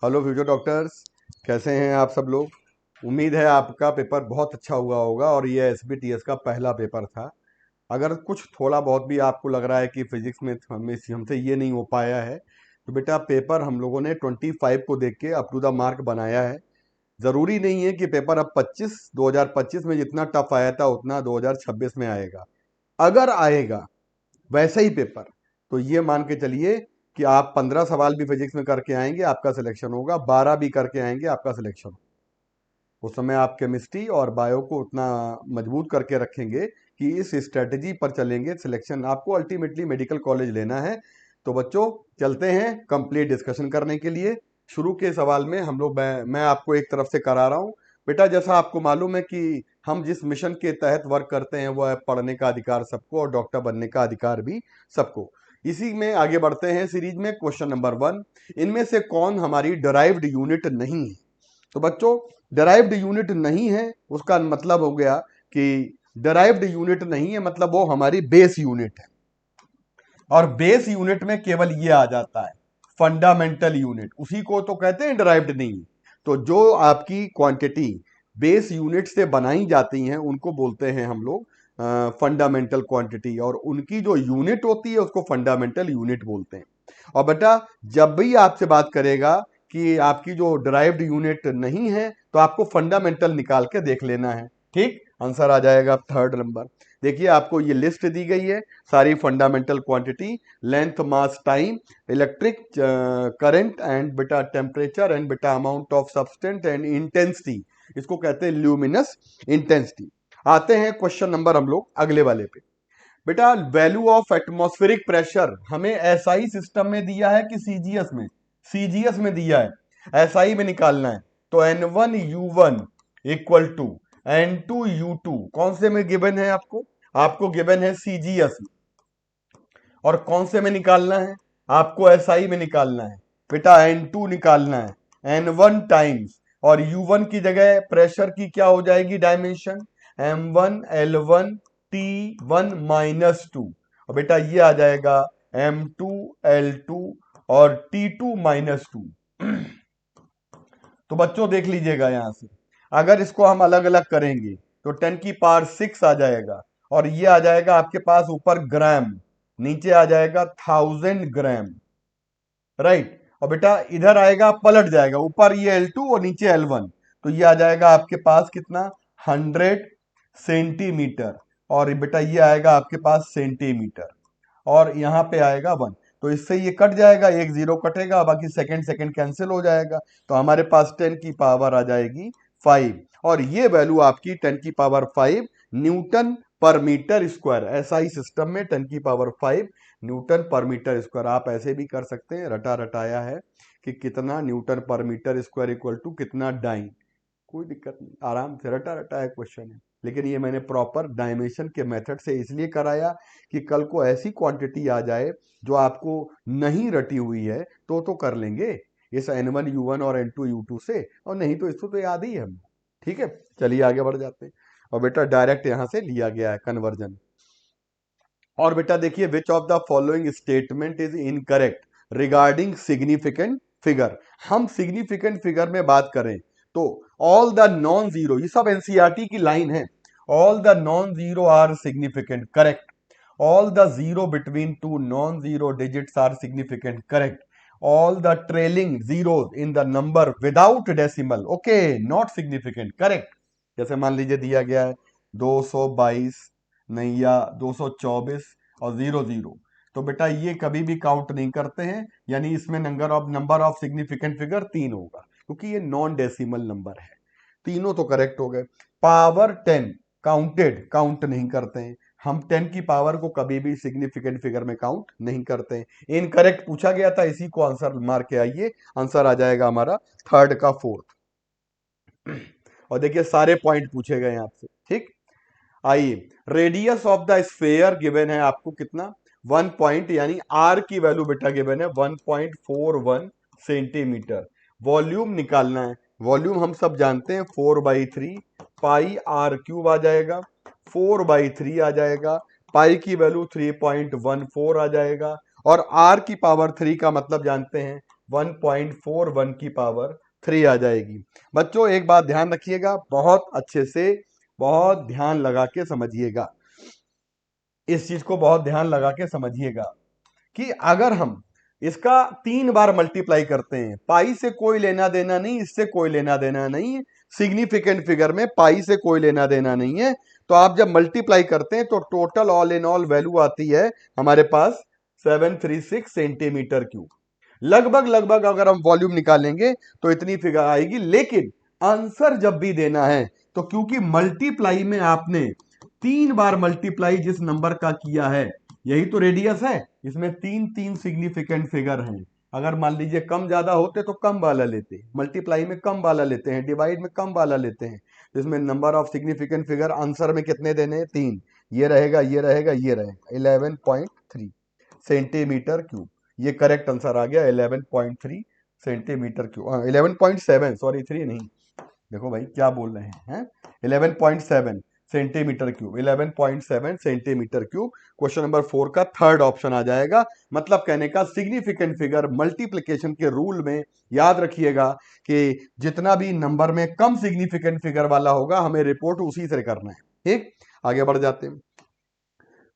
Hello future doctors, कैसे हैं आप सब लोग। उम्मीद है आपका पेपर बहुत अच्छा हुआ होगा और ये एसबीटीएस का पहला पेपर था। अगर कुछ थोड़ा बहुत भी आपको लग रहा है कि फिजिक्स में हमसे ये नहीं हो पाया है, तो बेटा पेपर हम लोगों ने 25 को देख के अप टू द मार्क बनाया है। ज़रूरी नहीं है कि पेपर अब 2025 में जितना टफ आया था उतना 2026 में आएगा। अगर आएगा वैसा ही पेपर, तो ये मान के चलिए कि आप 15 सवाल भी फिजिक्स में करके आएंगे आपका सिलेक्शन होगा, 12 भी करके आएंगे आपका सिलेक्शन। उस समय आप केमिस्ट्री और बायो को उतना मजबूत करके रखेंगे कि इस स्ट्रेटजी पर चलेंगे, सिलेक्शन आपको अल्टीमेटली मेडिकल कॉलेज लेना है। तो बच्चों, चलते हैं कंप्लीट डिस्कशन करने के लिए। शुरू के सवाल में हम लोग मैं आपको एक तरफ से करा रहा हूं। बेटा, जैसा आपको मालूम है कि हम जिस मिशन के तहत वर्क करते हैं वो है पढ़ने का अधिकार सबको और डॉक्टर बनने का अधिकार भी सबको। इसी में आगे बढ़ते हैं सीरीज में। क्वेश्चन नंबर 1, इनमें से कौन हमारी डिराइव्ड यूनिट नहीं है। तो बच्चों, डिराइव्ड यूनिट नहीं है उसका मतलब हो गया कि डिराइव्ड यूनिट नहीं है मतलब वो हमारी बेस यूनिट है। और बेस यूनिट में केवल ये आ जाता है फंडामेंटल यूनिट, उसी को तो कहते हैं डिराइव्ड नहीं। तो जो आपकी क्वांटिटी बेस यूनिट से बनाई जाती हैं उनको बोलते हैं हम लोग फंडामेंटल क्वांटिटी, और उनकी जो यूनिट होती है उसको फंडामेंटल यूनिट बोलते हैं। और बेटा, जब भी आपसे बात करेगा कि आपकी जो डिराइव्ड यूनिट नहीं है तो आपको फंडामेंटल निकाल के देख लेना है। ठीक, आंसर आ जाएगा थर्ड नंबर। देखिए, आपको ये लिस्ट दी गई है सारी fundamental quantity, length, mass, time, electric current and बेटा टेम्परेचर एंड बेटा amount of substance and intensity, इसको कहते हैं ल्यूमिनस इंटेंसिटी। आते हैं क्वेश्चन नंबर हम लोग अगले वाले पे। बेटा, वैल्यू ऑफ एटमॉस्फेरिक प्रेशर हमें एसआई सिस्टम में दिया है कि सीजीएस में। सीजीएस में दिया है, एसआई में निकालना है। तो N1U1 इक्वल टू N2U2 कौन से में गिवन है आपको? आपको गिवन है सीजीएस। और कौन से में निकालना है? आपको एसआई में निकालना है। बेटा N2 निकालना है N1 टाइम्स, और U1 की जगह प्रेशर की क्या हो जाएगी डायमेंशन, M1L1T1-2। और बेटा ये आ जाएगा M2L2 और T2-2। तो बच्चों देख लीजिएगा यहां से, अगर इसको हम अलग अलग करेंगे तो 10 की पावर 6 आ जाएगा, और ये आ जाएगा आपके पास ऊपर ग्राम, नीचे आ जाएगा 1000 ग्राम। राइट, और बेटा इधर आएगा पलट जाएगा, ऊपर ये L2 और नीचे L1, तो ये आ जाएगा आपके पास कितना, 100 सेंटीमीटर। और बेटा ये आएगा आपके पास सेंटीमीटर, और यहां पे आएगा 1। तो इससे ये कट जाएगा, एक जीरो कटेगा, बाकी सेकंड सेकंड कैंसिल हो जाएगा। तो हमारे पास 10 की पावर आ जाएगी 5, और ये वैल्यू आपकी 10 की पावर 5 न्यूटन पर मीटर स्क्वायर। एसआई सिस्टम में 10 की पावर 5 न्यूटन पर मीटर स्क्वायर। आप ऐसे भी कर सकते हैं, रटा रटाया है कि कितना न्यूटन पर मीटर स्क्वायर इक्वल टू कितना डाइन। कोई दिक्कत नहीं, आराम से रटा रटा है क्वेश्चन है। लेकिन ये मैंने प्रॉपर डायमेंशन के मेथड से इसलिए कराया कि कल को ऐसी क्वांटिटी आ जाए जो आपको नहीं रटी हुई है तो कर लेंगे इस N1U1 और N2U2 से, और नहीं तो इसको तो याद ही है हम। ठीक है, चलिए आगे बढ़ जाते हैं। और बेटा डायरेक्ट यहां से लिया गया है कन्वर्जन। और बेटा देखिए, विच of the following statement is incorrect regarding significant figure. हम सिग्निफिकेंट फिगर में बात करें तो ऑल द नॉन जीरो, ये सब एनसीईआरटी की लाइन है, all the non zero are significant, correct. All the zero between two non zero digits are significant, correct. All the trailing zeros in the number without decimal, okay, not significant, correct. जैसे मान लीजिए दिया गया है 222, नहीं, या 224 और 00, तो बेटा ये कभी भी काउंट नहीं करते हैं, यानी इसमें नंबर ऑफ सिग्निफिकेंट फिगर 3 होगा, क्योंकि ये नॉन डेसिमल नंबर है। तीनों तो करेक्ट हो गए। पावर 10 काउंटेड, काउंट नहीं करते हैं हम, 10 की पावर को कभी भी सिग्निफिकेंट फिगर में काउंट नहीं करते हैं। इनकरेक्ट पूछा गया था, इसी को आंसर मार के आइए, आंसर आ जाएगा हमारा थर्ड का फोर्थ। और देखिए सारे पॉइंट पूछे गए हैं आपसे। ठीक, आइए, radius of the sphere given है आपको कितना, 1 पॉइंट, यानी आर की वैल्यू बेटा गिवन है 1.41 सेंटीमीटर। वॉल्यूम निकालना है, वॉल्यूम हम सब जानते हैं 4/3 पाई आर क्यूब आ जाएगा, 4/3 आ जाएगा, पाई की वैल्यू 3.14 आ जाएगा, और आर की पावर 3 का मतलब जानते हैं 1.41 की पावर 3 आ जाएगी। बच्चों एक बात ध्यान रखिएगा, बहुत अच्छे से, बहुत ध्यान लगा के समझिएगा, इस चीज को बहुत ध्यान लगा के समझिएगा कि अगर हम इसका 3 बार मल्टीप्लाई करते हैं, पाई से कोई लेना देना नहीं, इससे कोई लेना देना नहीं है, सिग्निफिकेंट फिगर में पाई से कोई लेना देना नहीं है, तो आप जब मल्टीप्लाई करते हैं तो total all in all value आती है हमारे पास 736 सेंटीमीटर क्यूब। लगभग लगभग अगर हम वॉल्यूम निकालेंगे तो इतनी फिगर आएगी, लेकिन आंसर जब भी देना है तो क्योंकि मल्टीप्लाई में आपने 3 बार मल्टीप्लाई जिस नंबर का किया है, यही तो रेडियस है, इसमें तीन तीन सिग्निफिकेंट फिगर हैं। अगर मान लीजिए कम ज्यादा होते तो कम वाला लेते, मल्टीप्लाई में कम वाला लेते हैं, डिवाइड में कम वाला लेते हैं, तो इसमें number of significant figure answer में कितने देने हैं? 3। ये रहेगा, ये रहेगा, ये रहेगा, 11.3 सेंटीमीटर क्यूब। ये करेक्ट आंसर आ गया, 11.3 सेंटीमीटर क्यूब, 11.7, सॉरी 3 नहीं, देखो भाई क्या बोल रहे हैं, 11.7 centimetre cube, 11.7 centimetre cube. Question number 4 का थर्ड ऑप्शन आ जाएगा। मतलब कहने का सिग्निफिकेंट फिगर मल्टीप्लिकेशन के रूल में याद रखिएगा कि जितना भी नंबर में कम सिग्निफिकेंट फिगर वाला होगा हमें रिपोर्ट उसी से करना है। ठीक, आगे बढ़ जाते हैं।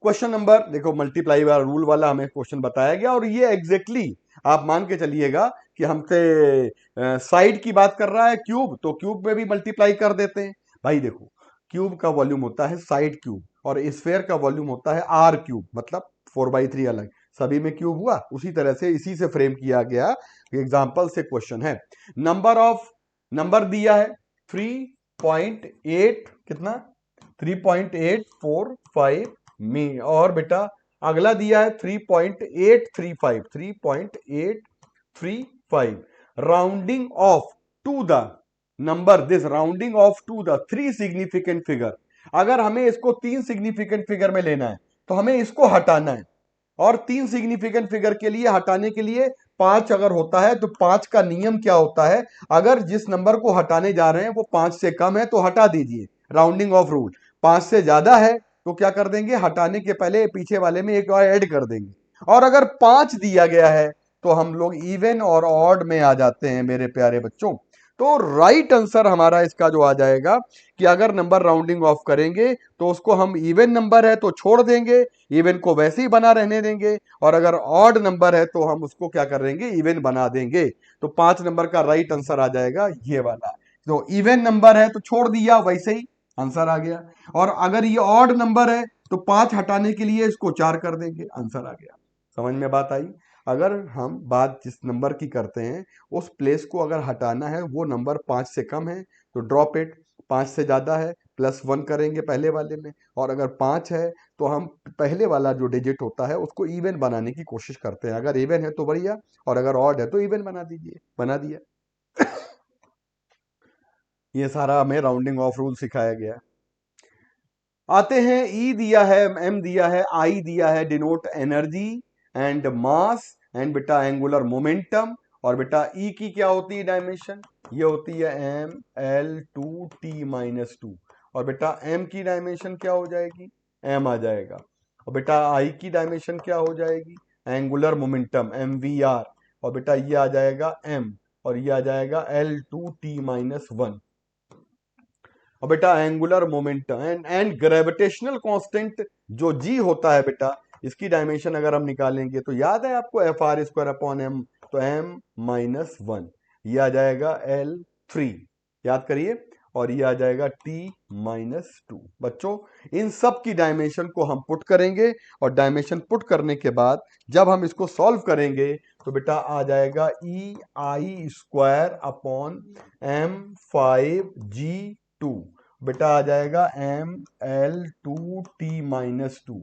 क्वेश्चन नंबर देखो, मल्टीप्लाई वाला रूल वाला हमें क्वेश्चन बताया गया और ये एग्जैक्टली आप मान के चलिएगा कि हमसे साइड की बात कर रहा है क्यूब, तो क्यूब में भी मल्टीप्लाई कर देते हैं। भाई देखो, क्यूब का वॉल्यूम होता है साइड क्यूब और स्फेयर का वॉल्यूम होता है आर क्यूब, मतलब 4/3 अलग, सभी में क्यूब हुआ। उसी तरह से इसी से फ्रेम किया गया एग्जाम्पल से क्वेश्चन है। नंबर दिया है 3.8 कितना 3.845 में, और बेटा अगला दिया है 3.835 rounding off to the number this, rounding off to the 3 significant figure. अगर हमें इसको 3 सिग्निफिकेंट फिगर में लेना है तो हमें इसको हटाना है, और 3 सिग्निफिकेंट फिगर के लिए हटाने के लिए 5 अगर होता है तो 5 का नियम क्या होता है, अगर जिस नंबर को हटाने जा रहे हैं वो 5 से कम है तो हटा दीजिए, राउंडिंग ऑफ रूल। 5 से ज्यादा है तो क्या कर देंगे, हटाने के पहले पीछे वाले में एक और ऐड कर देंगे। और अगर 5 दिया गया है तो हम लोग इवन और ऑड में आ जाते हैं मेरे प्यारे बच्चों। तो राइट आंसर हमारा इसका जो आ जाएगा कि अगर नंबर राउंडिंग ऑफ करेंगे तो उसको हम इवन नंबर है तो छोड़ देंगे, इवन को वैसे ही बना रहने देंगे, और अगर ऑड नंबर है तो हम उसको क्या कर देंगे, इवन बना देंगे। तो 5 नंबर का राइट आंसर आ जाएगा ये वाला। तो इवन नंबर है तो छोड़ दिया, वैसे ही आंसर आ गया। और अगर ये ऑड नंबर है तो 5 हटाने के लिए इसको 4 कर देंगे, आंसर आ गया। समझ में बात आई? अगर हम बात जिस नंबर की करते हैं उस प्लेस को अगर हटाना है, वो नंबर 5 से कम है तो ड्रॉप इट, 5 से ज्यादा है +1 करेंगे पहले वाले में, और अगर 5 है तो हम पहले वाला जो डिजिट होता है उसको इवन बनाने की कोशिश करते हैं। अगर इवन है तो बढ़िया, और अगर ऑड है तो इवन बना दीजिए, बना दिया। ये सारा हमें राउंडिंग ऑफ रूल सिखाया गया। आते हैं, ई दिया है, एम दिया है, आई दिया है, denote energy and mass and बेटा एंगुलर मोमेंटम। और बेटा ई की क्या होती है डायमेंशन, ये होती है ml2t-2। और बेटा एम की डायमेंशन क्या हो जाएगी, एम आ जाएगा। और बेटा आई की डायमेंशन क्या हो जाएगी, एंगुलर मोमेंटम mvr। और बेटा ये आ जाएगा एम, और ये आ जाएगा l2t-1। और बेटा angular momentum and gravitational constant जो जी होता है बेटा, इसकी डायमेंशन अगर हम निकालेंगे तो याद है आपको FR²/m, तो m-1, ये आ जाएगा L3, याद करिए, और ये आ जाएगा T-2। बच्चों इन सब की डायमेंशन को हम पुट करेंगे, और डायमेंशन पुट करने के बाद जब हम इसको सॉल्व करेंगे तो बेटा आ जाएगा EI²/m5G2, बेटा आ जाएगा ml2t-2।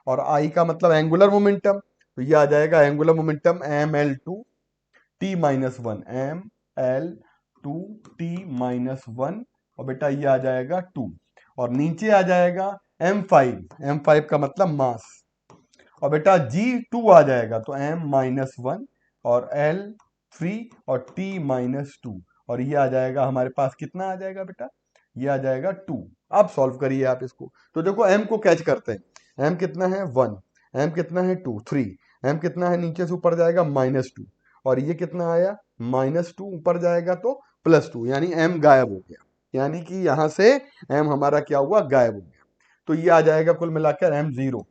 और आई का मतलब एंगुलर मोमेंटम, तो ये आ जाएगा एंगुलर मोमेंटम ml2t-1, ml2t-1। और बेटा ये आ जाएगा 2, और नीचे आ जाएगा m5 का मतलब मास, और बेटा G2 आ जाएगा तो m-1 और L3 और T-2, और ये आ जाएगा हमारे पास कितना आ जाएगा बेटा, ये आ जाएगा 2। अब सॉल्व करिए आप इसको, तो देखो m को कैच करते हैं, m कितना है 1, m कितना है 2 3, m कितना है नीचे से ऊपर जाएगा -2, और ये कितना आया -2, ऊपर जाएगा तो +2, यानी m गायब हो गया, यानी कि यहां से m हमारा क्या हुआ, गायब हो गया। तो ये आ जाएगा कुल मिलाकर m0।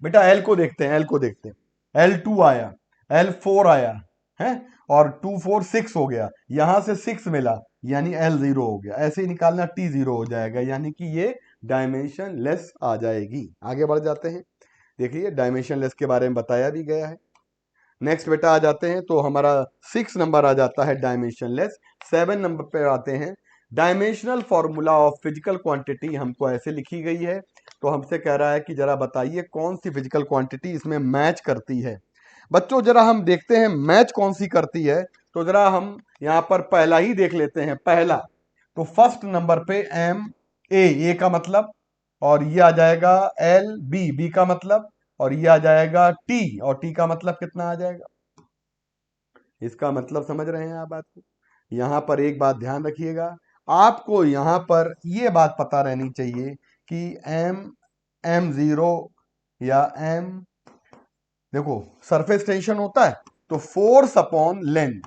बेटा l को देखते हैं, l को देखते हैं। L2 आया, L4 आया है, और 2 4 6 हो गया, यहां से 6 मिला, यानी L0 हो गया। ऐसे ही निकालना, T0 हो जाएगा, यानी कि ये डायमेंशन लेस आ जाएगी। आगे बढ़ जाते हैं, देखिए डायमेंशन लेस के बारे में बताया भी गया है। नेक्स्ट बेटा आ जाते हैं, तो हमारा 6 नंबर आ जाता है डायमेंशन लेस। 7 नंबर पे आते हैं, dimensional formula of physical quantity हमको ऐसे लिखी गई है। तो हमसे कह रहा है कि जरा बताइए कौन सी फिजिकल क्वांटिटी इसमें मैच करती है। बच्चों जरा हम देखते हैं मैच कौन सी करती है, तो जरा हम यहां पर पहला ही देख लेते हैं। पहला तो फर्स्ट नंबर पे ए का मतलब, और ये आ जाएगा बी का मतलब, और ये आ जाएगा टी, और टी का मतलब कितना आ जाएगा, इसका मतलब समझ रहे हैं आप बात को। यहां पर एक बात ध्यान रखिएगा, आपको यहां पर ये बात पता रहनी चाहिए कि m0 या m, देखो सरफेस टेंशन होता है तो force upon length,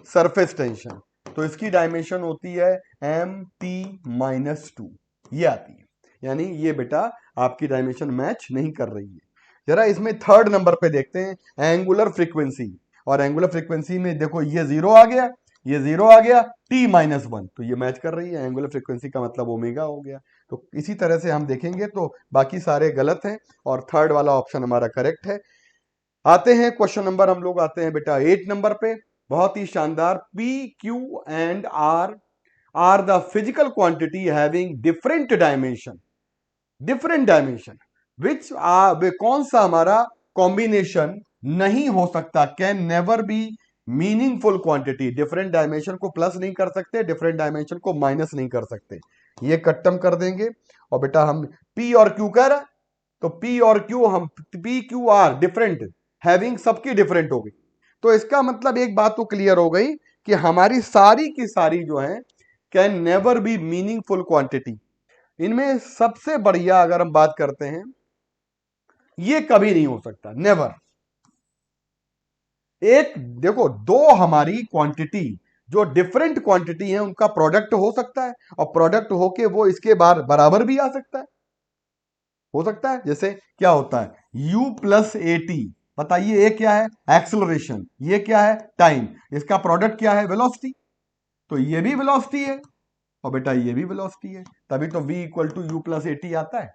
surface tension, तो इसकी डायमेंशन होती है mt-2, ये आती है। यानी ये बेटा आपकी डायमेंशन मैच नहीं कर रही है। जरा इसमें थर्ड नंबर पे देखते हैं एंगुलर फ्रीक्वेंसी, और एंगुलर फ्रीक्वेंसी में देखो ये 0 आ गया, ये 0 आ गया, t-1, तो ये मैच कर रही है। एंगुलर फ्रीक्वेंसी का मतलब ओमेगा हो गया। तो इसी तरह से हम देखेंगे तो बाकी सारे गलत हैं और थर्ड वाला ऑप्शन हमारा करेक्ट है। आते हैं क्वेश्चन नंबर, हम लोग आते हैं बेटा 8 नंबर पे, बहुत ही शानदार। P Q and R the physical quantity having different dimension, different dimension which कौन सा हमारा कॉम्बिनेशन नहीं हो सकता, can never be meaningful quantity. Different dimension को प्लस नहीं कर सकते, डिफरेंट डायमेंशन को माइनस नहीं कर सकते, ये कट्टम कर देंगे। और बेटा हम पी और क्यू कर, तो पी और क्यू, हम P Q R different, having सबकी डिफरेंट हो गई। तो इसका मतलब एक बात तो क्लियर हो गई कि हमारी सारी की सारी जो है can never be meaningful quantity. इनमें सबसे बढ़िया अगर हम बात करते हैं, ये कभी नहीं हो सकता, नेवर। एक देखो, दो हमारी क्वांटिटी जो डिफरेंट क्वांटिटी है उनका प्रोडक्ट हो सकता है, और प्रोडक्ट होके वो इसके बराबर भी आ सकता है, हो सकता है। जैसे क्या होता है u प्लस ए टी, बताइए ये क्या है, एक्सेलरेशन, ये क्या है, टाइम, इसका प्रोडक्ट क्या है, वेलोसिटी, तो ये भी वेलोसिटी है, और बेटा ये भी वेलोसिटी है, तभी तो v equal to u plus a t आता है।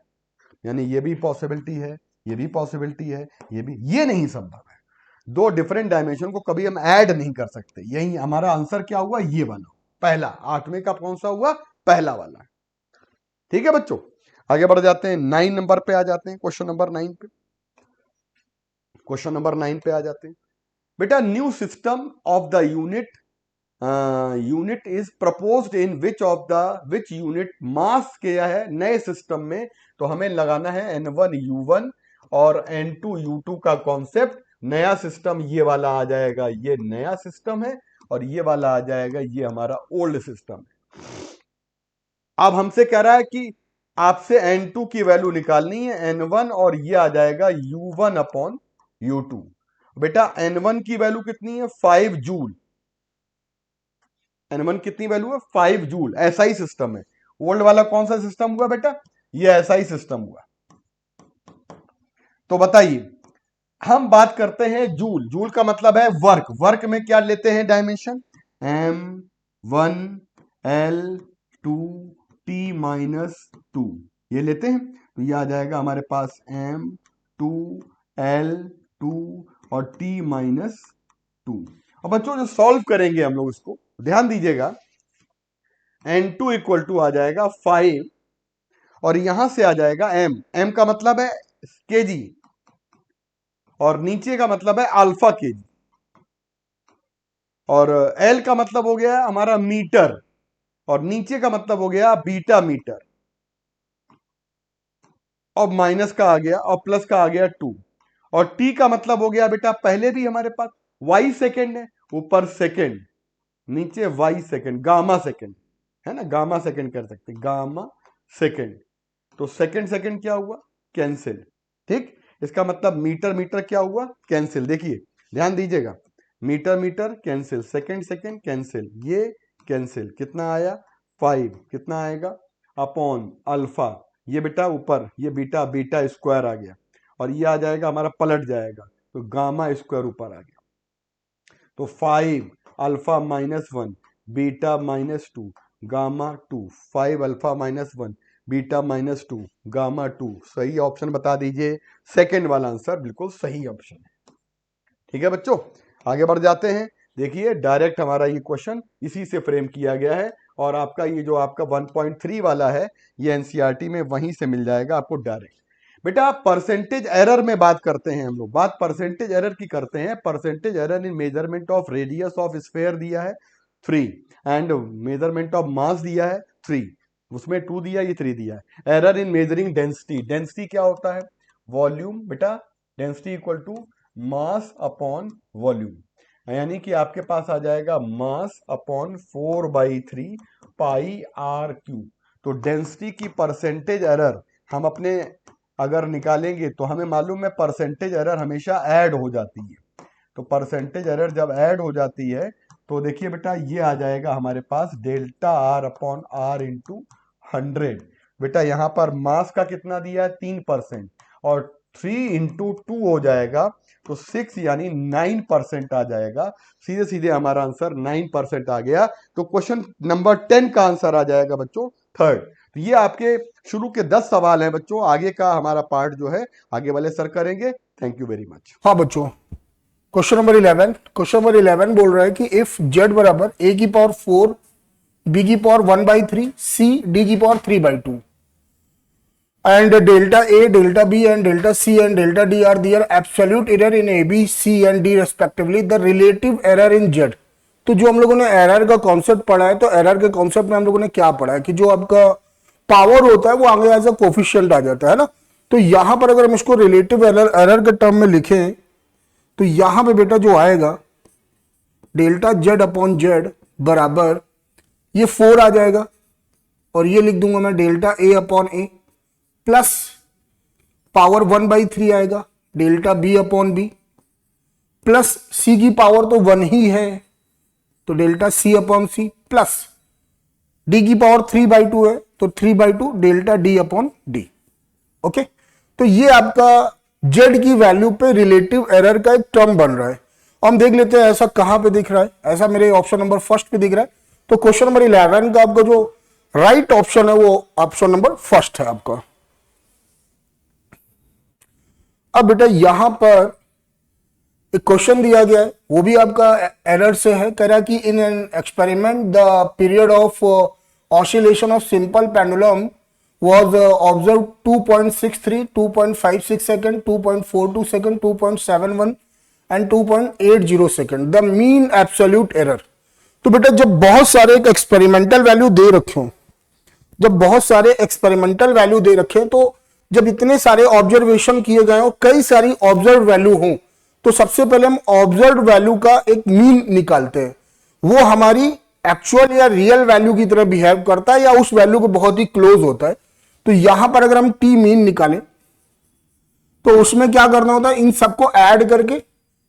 यानी ये भी पॉसिबिलिटी है, ये भी पॉसिबिलिटी है, ये भी, ये नहीं संभव है। दो डिफरेंट डायमेंशन को कभी हम ऐड नहीं कर सकते। यही हमारा आंसर क्या हुआ, ये वाला पहला, 8वें का कौन सा हुआ, पहला वाला। ठीक है बच्चों, आगे बढ़ जाते हैं, 9 नंबर पे आ जाते हैं, क्वेश्चन नंबर 9 पे, क्वेश्चन नंबर 9 पे आ जाते हैं। बेटा new system of the unit is proposed in which unit mass क्या है नए सिस्टम में, तो हमें लगाना है N1U1 और N2U2 का कॉन्सेप्ट। नया सिस्टम ये वाला आ जाएगा, ये नया सिस्टम है, और ये वाला आ जाएगा, ये हमारा ओल्ड सिस्टम है। अब हमसे कह रहा है कि आपसे N2 की वैल्यू निकालनी है, N1, और ये आ जाएगा U1 अपॉन U2। बेटा N1 की वैल्यू कितनी है, 5 जूल, N1 कितनी वैल्यू है, 5 जूल। ऐसा ही सिस्टम है। ओल्ड वाला कौन सा सिस्टम हुआ बेटा, ये ऐसा ही सिस्टम हुआ। तो बताइए, हम बात करते हैं जूल, जूल का मतलब है वर्क, वर्क में क्या लेते हैं डायमेंशन, M1L2T-2, ये लेते हैं। तो ये आ जाएगा हमारे पास M2L2 और T-2। अब बच्चों जो सॉल्व करेंगे हम लोग इसको, ध्यान दीजिएगा, N2 इक्वल टू आ जाएगा 5, और यहां से आ जाएगा M, M का मतलब है केजी, और नीचे का मतलब है अल्फा केजी, और L का मतलब हो गया हमारा मीटर, और नीचे का मतलब हो गया बीटा मीटर, और माइनस का आ गया और प्लस का आ गया 2, और T का मतलब हो गया बेटा, पहले भी हमारे पास Y सेकेंड है, ऊपर सेकेंड, नीचे Y सेकेंड, गामा सेकेंड है ना, गामा सेकेंड कर सकते, गामा सेकेंड। तो सेकेंड सेकेंड क्या हुआ, कैंसिल। ठीक, इसका मतलब मीटर मीटर क्या हुआ, कैंसिल। देखिए ध्यान दीजिएगा, metre metre cancel, second second cancel, ये कैंसिल, कितना आया 5, कितना आएगा अपॉन अल्फा, ये बेटा ऊपर, ये बीटा, बीटा स्क्वायर आ गया, और ये आ जाएगा हमारा पलट जाएगा तो गामा स्क्वायर ऊपर आ गया। तो 5 alpha -1 beta -2 gamma 2, 5 alpha -1 beta -2 gamma 2, सही ऑप्शन बता दीजिए। सेकंड वाला आंसर बिल्कुल सही ऑप्शन है। ठीक है बच्चों, आगे बढ़ जाते हैं। देखिए डायरेक्ट हमारा ये क्वेश्चन इसी से फ्रेम किया गया है, और आपका ये जो आपका 1.3 वाला है ये एनसीईआरटी में वहीं से मिल जाएगा आपको डायरेक्ट। बेटा परसेंटेज एरर में बात करते हैं हम लोग, बात परसेंटेज एरर की करते हैं। Percentage error in measurement of radius of sphere दिया है 3, एंड मेजरमेंट ऑफ मास दिया है 3, उसमें 2 दिया, ये 3 दिया है। Error in measuring density, density क्या होता है वॉल्यूम, बेटा density equal to mass upon volume, यानी कि आपके पास आ जाएगा mass upon 4/3 pi r cube. तो डेंसिटी की परसेंटेज एरर हम अपने अगर निकालेंगे तो हमें मालूम है परसेंटेज एरर हमेशा ऐड हो जाती है। तो परसेंटेज एरर जब ऐड हो जाती है तो देखिए बेटा ये आ जाएगा हमारे पास delta R upon R into 100। बेटा यहाँ पर मास का कितना दिया है 3%, और 3 इंटू 2 हो जाएगा तो 6 यानी 9% आ जाएगा। सीधे सीधे हमारा आंसर 9% आ गया। तो क्वेश्चन नंबर 10 का आंसर आ जाएगा बच्चों थर्ड। तो ये आपके शुरू के 10 सवाल हैं बच्चों, आगे का हमारा पार्ट जो है आगे वाले सर करेंगे। Thank you very much. हाँ बच्चों, क्वेश्चन नंबर 11 बोल रहा है कि इफ z बराबर a की पावर 4, b की पावर 1/3, c d की power 3/2 and delta a, delta b and delta c and delta d are their absolute error in a, b, c and d respectively, the relative error in z। तो जो हम लोगों ने error का concept पढ़ा है, तो एरर के कॉन्सेप्ट में हम लोगों ने क्या पढ़ा है कि जो आपका पावर होता है वो आगे एज अ कोफिशिएंट आ जाता है ना। तो यहां पर अगर हम इसको रिलेटिव एरर के टर्म में लिखें तो यहां पे बेटा जो आएगा डेल्टा जेड अपॉन जेड बराबर ये 4 आ जाएगा, और ये लिख दूंगा मैं delta A upon A, plus power 1/3 आएगा delta B upon B, plus C की पावर तो 1 ही है तो delta C upon C, plus D की पावर 3/2 है तो 3/2 delta D upon D. Okay, तो ये आपका जेड की वैल्यू पे रिलेटिव एरर का एक टर्म बन रहा है। हम देख लेते हैं ऐसा कहां पे दिख रहा है। ऐसा मेरे ऑप्शन नंबर फर्स्ट पे दिख रहा है। तो क्वेश्चन नंबर 11 का आपका जो राइट ऑप्शन है वो ऑप्शन नंबर फर्स्ट है आपका। अब बेटा यहां पर एक क्वेश्चन दिया गया है, वो भी आपका एरर से है। कह रहा है कि in an experiment the period of oscillation of simple pendulum was observed 2.63, 2.56 second, 2.42 second, 2.71 and 2.80 second, the mean absolute error। तो बेटा जब बहुत सारे एक एक्सपेरिमेंटल वैल्यू दे रखे हो, जब बहुत सारे एक्सपेरिमेंटल वैल्यू दे रखे तो जब इतने सारे ऑब्जर्वेशन किए गए हो, कई सारी ऑब्जर्व वैल्यू हो, तो सबसे पहले हम ऑब्जर्व वैल्यू का एक मीन निकालते हैं। वो हमारी एक्चुअल या रियल वैल्यू की तरह बिहेव करता है या उस वैल्यू को बहुत ही क्लोज होता है। तो यहां पर अगर हम टी मीन निकालें तो उसमें क्या करना होता है, इन सबको ऐड करके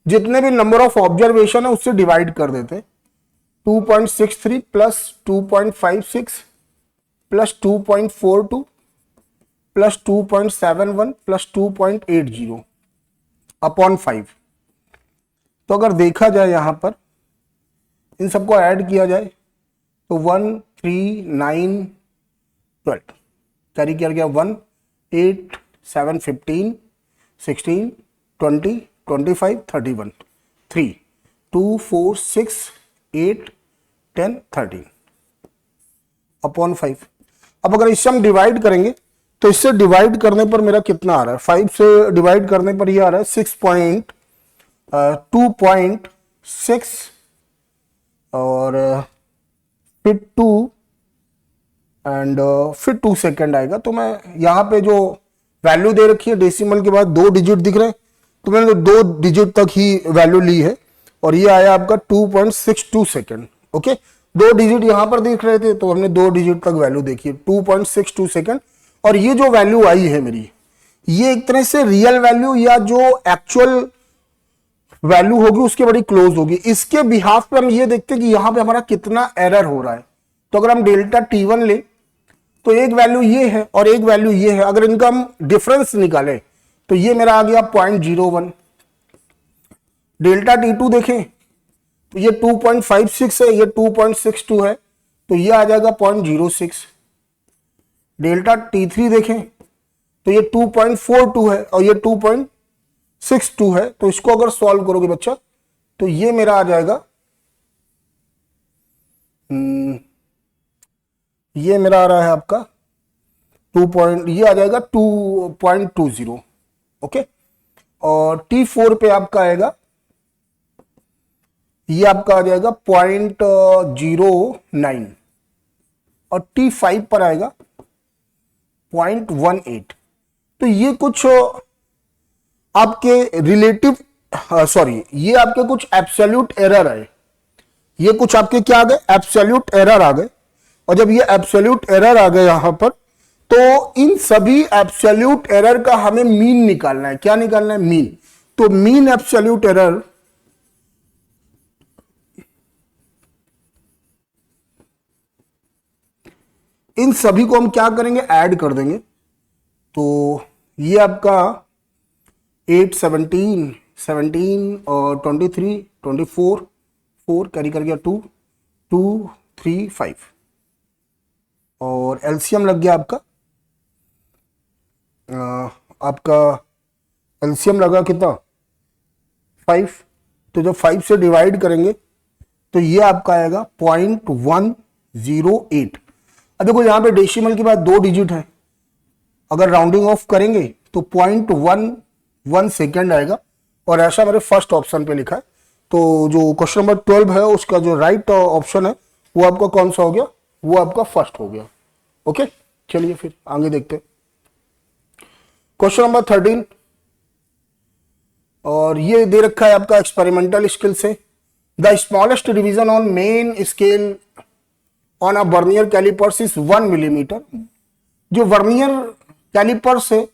जितने भी नंबर ऑफ ऑब्जर्वेशन है उससे डिवाइड कर देते हैं। 2.63 plus 2.56 plus 2.42 plus 2.71 plus 2.80 upon 5। तो अगर देखा जाए यहां पर इन सबको ऐड किया जाए तो 1, 3, 9, 12 कैरी किया गया 1, 8, 7, 15, 16, 20, 25, 31, 3, 2, 4, 6, 8, 10, 13 अपॉन 5। अब अगर इससे हम डिवाइड करेंगे तो इससे डिवाइड करने पर मेरा कितना आ रहा है, 5 से डिवाइड करने पर ये आ रहा है 2.6 और फिर 2 एंड फिर 2 सेकेंड आएगा। तो मैं यहाँ पे जो वैल्यू दे रखी है डेसिमल के बाद 2 डिजिट दिख रहे हैं तो मैंने 2 डिजिट तक ही वैल्यू ली है और ये आया आपका 2.62 सेकेंड। ओके, 2 डिजिट यहां पर दिख रहे थे तो हमने 2 डिजिट तक वैल्यू देखी है 2.62 सेकेंड। और ये जो वैल्यू आई है मेरी, ये एक तरह से रियल वैल्यू या जो एक्चुअल वैल्यू होगी उसके बड़ी क्लोज होगी। इसके बिहाफ पे हम ये देखते हैं कि यहां पे हमारा कितना एरर हो रहा है। तो अगर हम डेल्टा T1 ले तो एक वैल्यू ये है और एक वैल्यू ये है, अगर इनका हम डिफरेंस निकालें तो ये मेरा आ गया 0.01। डेल्टा T2 देखें तो ये 2.56 है, ये 2.62 है, तो ये आ जाएगा 0.06। डेल्टा T3 देखें तो ये 2.42 है और ये 2.62 है, तो इसको अगर सॉल्व करोगे बच्चा तो ये मेरा आ जाएगा, ये मेरा आ रहा है आपका 2 ये आ जाएगा 2.20। ओके, और T4 पे आपका आएगा, ये आपका आ जाएगा 0.09 और T5 पर आएगा 0.18। तो ये कुछ आपके रिलेटिव ये आपके कुछ एब्सोल्यूट एरर है, ये कुछ आपके क्या आ गए, एब्सोल्यूट एरर आ गए। और जब ये एब्सोल्यूट एरर आ गए यहां पर, तो इन सभी एब्सोल्यूट एरर का हमें मीन निकालना है। क्या निकालना है? मीन। तो मीन एब्सोल्यूट एरर इन सभी को हम क्या करेंगे, ऐड कर देंगे। तो ये आपका 8, 17, 17 और 23, 24, 4 कैरी कर गया 2, 2, 3, 5 और एलसीएम लग गया आपका एलसीएम लगा कितना, 5। तो जब 5 से डिवाइड करेंगे तो ये आपका आएगा 0.108। अब देखो यहां पे डेसिमल के बाद 2 डिजिट है, अगर राउंडिंग ऑफ करेंगे तो 0.11 सेकेंड आएगा, और ऐसा मेरे फर्स्ट ऑप्शन पे लिखा है। तो जो क्वेश्चन नंबर 12 है उसका जो राइट ऑप्शन है वो आपका कौन सा हो गया, वो आपका फर्स्ट हो गया। ओके, चलिए फिर आगे देखते हैं क्वेश्चन नंबर 13, और ये दे रखा है आपका एक्सपेरिमेंटल स्केल से। The smallest division on main scale on a vernier callipers is 1 millimetre. जो वर्नियर कैलिपर्स है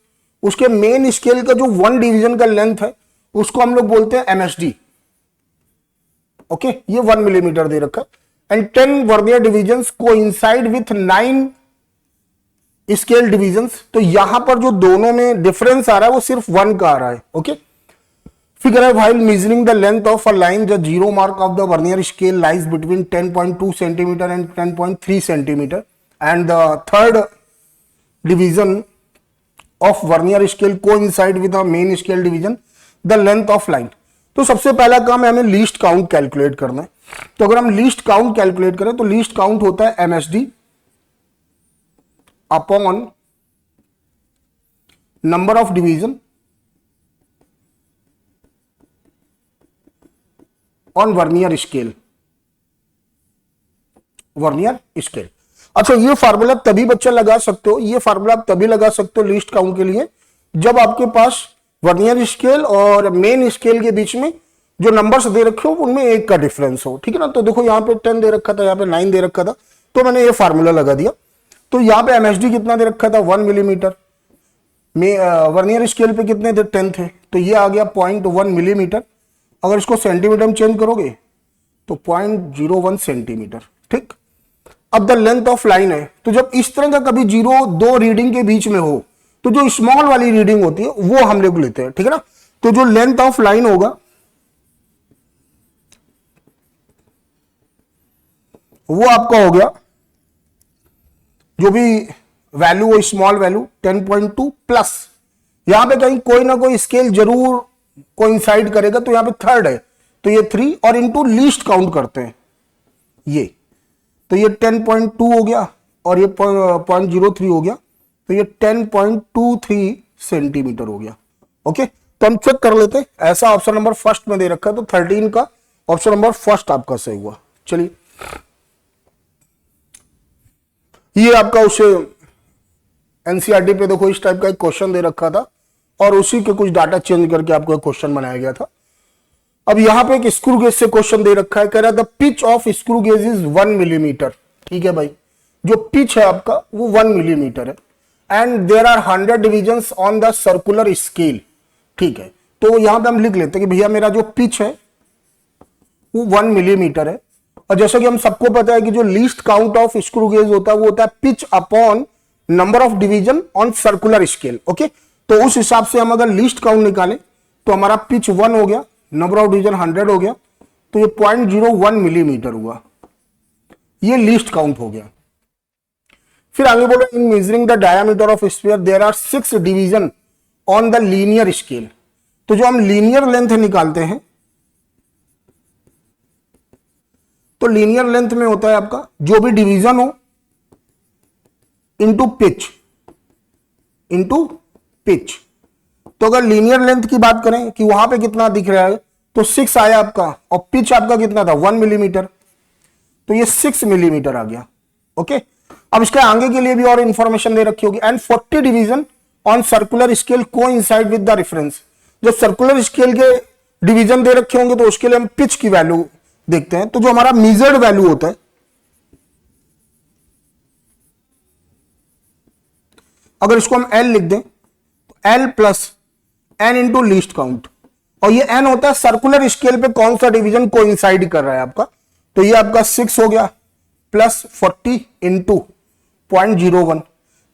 उसके मेन स्केल का जो 1 डिवीजन का लेंथ है उसको हम लोग बोलते हैं MSD। ओके, ये 1 मिलीमीटर दे रखा है। And 10 vernier divisions coincide with 9 scale divisions. तो यहां पर जो दोनों में डिफरेंस आ रहा है वो सिर्फ 1 का आ रहा है। ओके, फिगर है, while measuring the length of a line, the zero mark of the vernier scale lies between 10.2 centimeter and 10.3 centimeter, and the third division of vernier scale coincide with the main scale division, the length of line। तो सबसे पहला काम है हमें least count calculate करना है। तो अगर हम लीस्ट काउंट कैलकुलेट करें तो लीस्ट काउंट होता है MSD upon number of division on vernier scale. Vernier scale, अच्छा ये फार्मूला तभी बच्चा लगा सकते हो, ये फार्मूला आप तभी लगा सकते हो लीस्ट काउंट के लिए जब आपके पास वर्नियर स्केल और मेन स्केल के बीच में जो नंबर्स दे रखे हो उनमें 1 का डिफरेंस हो। ठीक है ना, तो देखो यहाँ पे 10 दे रखा था, यहाँ पे 9 दे रखा था, तो मैंने ये फार्मूला लगा दिया। तो यहाँ पे MSD कितना दे रखा था, 1 मिलीमीटर में, वर्नियर स्केल पे कितने थे, 10 थे, तो ये आ गया 0.1 मिलीमीटर। अगर इसको सेंटीमीटर में चेंज करोगे तो 0.01 सेंटीमीटर। ठीक, अब द लेंथ ऑफ लाइन है, तो जब इस तरह का कभी 0-2 रीडिंग के बीच में हो तो जो स्मॉल वाली रीडिंग होती है वो हम लोग लेते हैं। ठीक है ना, तो जो लेंथ ऑफ लाइन होगा वो आपका हो गया, जो भी वैल्यू वो स्मॉल वैल्यू 10.2 प्लस यहां पे कहीं कोई ना कोई स्केल जरूर कोइंसाइड करेगा, तो यहां पे थर्ड है तो ये 3 और इनटू लीस्ट काउंट करते हैं ये, तो ये 10.2 हो गया और ये 0.03 हो गया, तो ये 10.23 सेंटीमीटर हो गया। ओके, तो हम चेक कर लेते हैं, ऐसा ऑप्शन नंबर फर्स्ट में दे रखा है, तो 13 का ऑप्शन नंबर फर्स्ट आपका सही हुआ। चलिए, ये आपका उसे एनसीईआरटी पे देखो इस टाइप का एक क्वेश्चन दे रखा था और उसी के कुछ डाटा चेंज करके आपको एक क्वेश्चन बनाया गया था। अब यहां पे एक स्क्रू गेज से क्वेश्चन दे रखा है, कह रहा है the pitch of screw gauge is 1 millimetre. ठीक है भाई, जो पिच है आपका वो 1 मिलीमीटर है and there are 100 divisions on the circular scale. ठीक है, तो यहां पे हम लिख लेते हैं कि भैया मेरा जो पिच है वो 1 मिलीमीटर है। और जैसा कि हम सबको पता है कि जो least count of screw gauge होता है वो होता है pitch upon number of division on circular scale. Okay, तो उस हिसाब से हम अगर लीस्ट काउंट निकालें तो हमारा पिच 1 हो गया, नंबर ऑफ डिवीजन 100 हो गया, तो ये 0.01 मिलीमीटर हुआ, ये लीस्ट काउंट हो गया। फिर आगे बोलो, in measuring the diameter of sphere there are 6 division on the linear scale. तो जो हम लीनियर लेंथ निकालते हैं, तो लीनियर लेंथ में होता है आपका जो भी डिवीजन हो इनटू पिच। तो अगर लीनियर लेंथ की बात करें कि वहां पे कितना दिख रहा है, तो 6 आया आपका, और पिच आपका कितना था 1 मिलीमीटर, तो ये 6 मिलीमीटर आ गया। ओके, अब इसके आगे के लिए भी और इंफॉर्मेशन दे रखी होगी। And 40 division on circular scale coincide with the reference. जब सर्कुलर स्केल के डिवीजन दे रखे होंगे तो उसके लिए हम पिच की वैल्यू देखते हैं। तो जो हमारा मेजर्ड वैल्यू होता है, अगर इसको हम L लिख दें तो L plus N into least count, और ये N होता है सर्कुलर स्केल पे कौन सा डिवीजन कोइंसाइड कर रहा है आपका। तो ये आपका 6 हो गया प्लस 40 इंटू 0.01।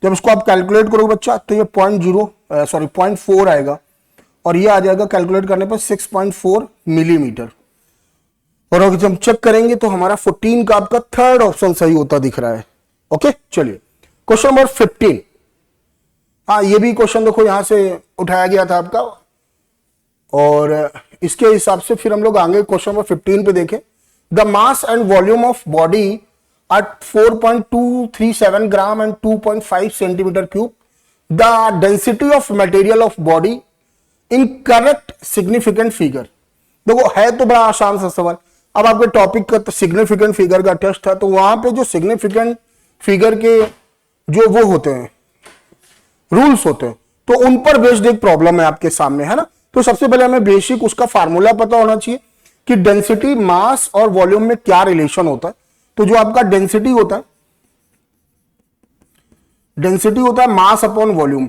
जब इसको आप कैलकुलेट करोगे बच्चा तो ये 0.4 आएगा, और ये आ जाएगा कैलकुलेट करने पर 6.4 मिलीमीटर। और अगर जब चेक करेंगे तो हमारा 14 का आपका थर्ड ऑप्शन सही होता दिख रहा है। ओके, चलिए क्वेश्चन नंबर 15। हाँ, ये भी क्वेश्चन देखो यहां से उठाया गया था आपका, और इसके हिसाब से फिर हम लोग आगे क्वेश्चन नंबर 15 पे देखें। The mass and volume of body at 4.237 gram and 2.5 centimetre cube. The density of material of body in correct significant figure. देखो है तो बड़ा आसान सा सवाल। अब आपके टॉपिक का सिग्निफिकेंट फिगर का टेस्ट है, तो वहां पे जो सिग्निफिकेंट फिगर के जो वो होते हैं रूल्स होते हैं, तो उन पर बेस्ड एक प्रॉब्लम है आपके सामने, है ना। तो सबसे पहले हमें बेसिक उसका फार्मूला पता होना चाहिए कि डेंसिटी, मास और वॉल्यूम में क्या रिलेशन होता है। तो जो आपका डेंसिटी होता है मास अपॉन वॉल्यूम,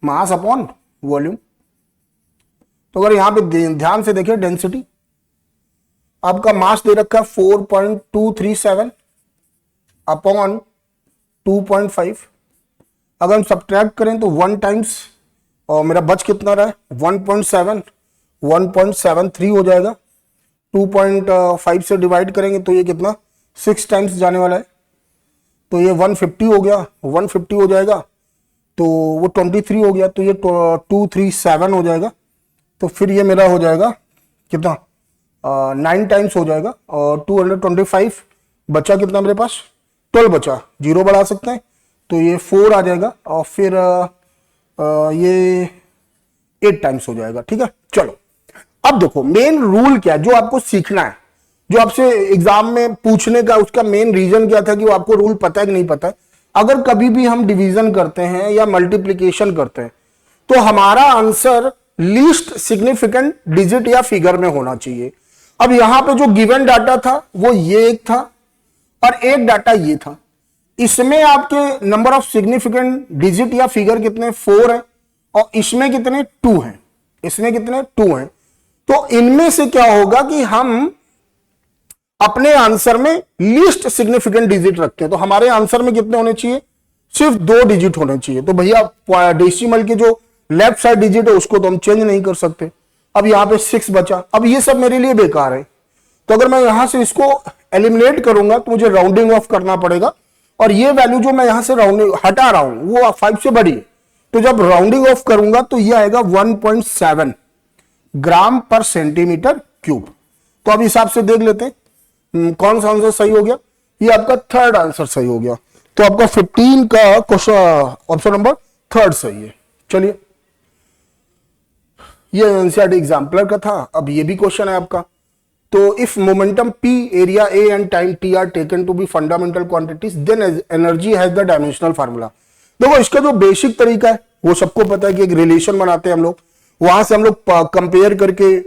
मास अपॉन वॉल्यूम। तो अगर यहां पे ध्यान से देखिए, डेंसिटी आपका मास दे रखा है 4.237 अपॉन 2.5। अगर हम सब्ट्रैक्ट करें तो 1 टाइम्स, और मेरा बच कितना रहा है 1.7, 1.73 हो जाएगा। 2.5 से डिवाइड करेंगे तो ये कितना 6 टाइम्स जाने वाला है, तो ये 150 हो गया, 150 हो जाएगा, तो वो 23 हो गया, तो ये 237 हो जाएगा। तो फिर ये मेरा हो जाएगा कितना 9 टाइम्स हो जाएगा, और 225 बचा कितना मेरे पास 12 बचा, 0 बढ़ा सकते हैं, तो ये 4 आ जाएगा, और फिर ये 8 टाइम्स हो जाएगा। ठीक है, चलो अब देखो मेन रूल क्या है जो आपको सीखना है, जो आपसे एग्जाम में पूछने का उसका मेन रीजन क्या था कि वो आपको रूल पता है कि नहीं पता है। अगर कभी भी हम डिवीजन करते हैं या मल्टीप्लीकेशन करते हैं तो हमारा आंसर लीस्ट सिग्निफिकेंट डिजिट या फिगर में होना चाहिए। अब यहां पे जो गिवन डाटा था वो ये एक था, और एक डाटा ये था। इसमें आपके नंबर ऑफ सिग्निफिकेंट डिजिट या फिगर कितने 4 है, और इसमें कितने 2 हैं, इसमें कितने 2 हैं। तो इनमें से क्या होगा कि हम अपने आंसर में लीस्ट सिग्निफिकेंट डिजिट रखते हैं, तो हमारे आंसर में कितने होने चाहिए, सिर्फ 2 डिजिट होने चाहिए। तो भैया डेसिमल के जो लेफ्ट साइड डिजिट है उसको तो हम चेंज नहीं कर सकते। अब यहां पे 6 बचा, अब ये सब मेरे लिए बेकार है, तो अगर मैं यहां से इसको एलिमिनेट करूंगा तो मुझे राउंडिंग ऑफ करना पड़ेगा, और ये वैल्यू जो मैं यहां से राउंडिंग हटा रहा हूं वो 5 से बड़ी है, तो जब राउंडिंग ऑफ करूंगा तो ये आएगा 1.7 ग्राम पर सेंटीमीटर क्यूब। तो अब हिसाब से देख लेते हैं कौन सा आंसर सही हो गया। ये आपका थर्ड आंसर सही हो गया, तो आपका 15 का क्वेश्चन ऑप्शन नंबर 3 सही है। चलिए, ये एनसीईआरटी एग्जाम्पलर का था। अब ये भी क्वेश्चन है आपका। तो if momentum P, area A and time T are taken to be fundamental quantities, then energy has the dimensional formula. देखो इसका जो बेसिक तरीका है वो सबको पता है कि एक रिलेशन बनाते हैं हम लोग, वहां से हम लोग कंपेयर करके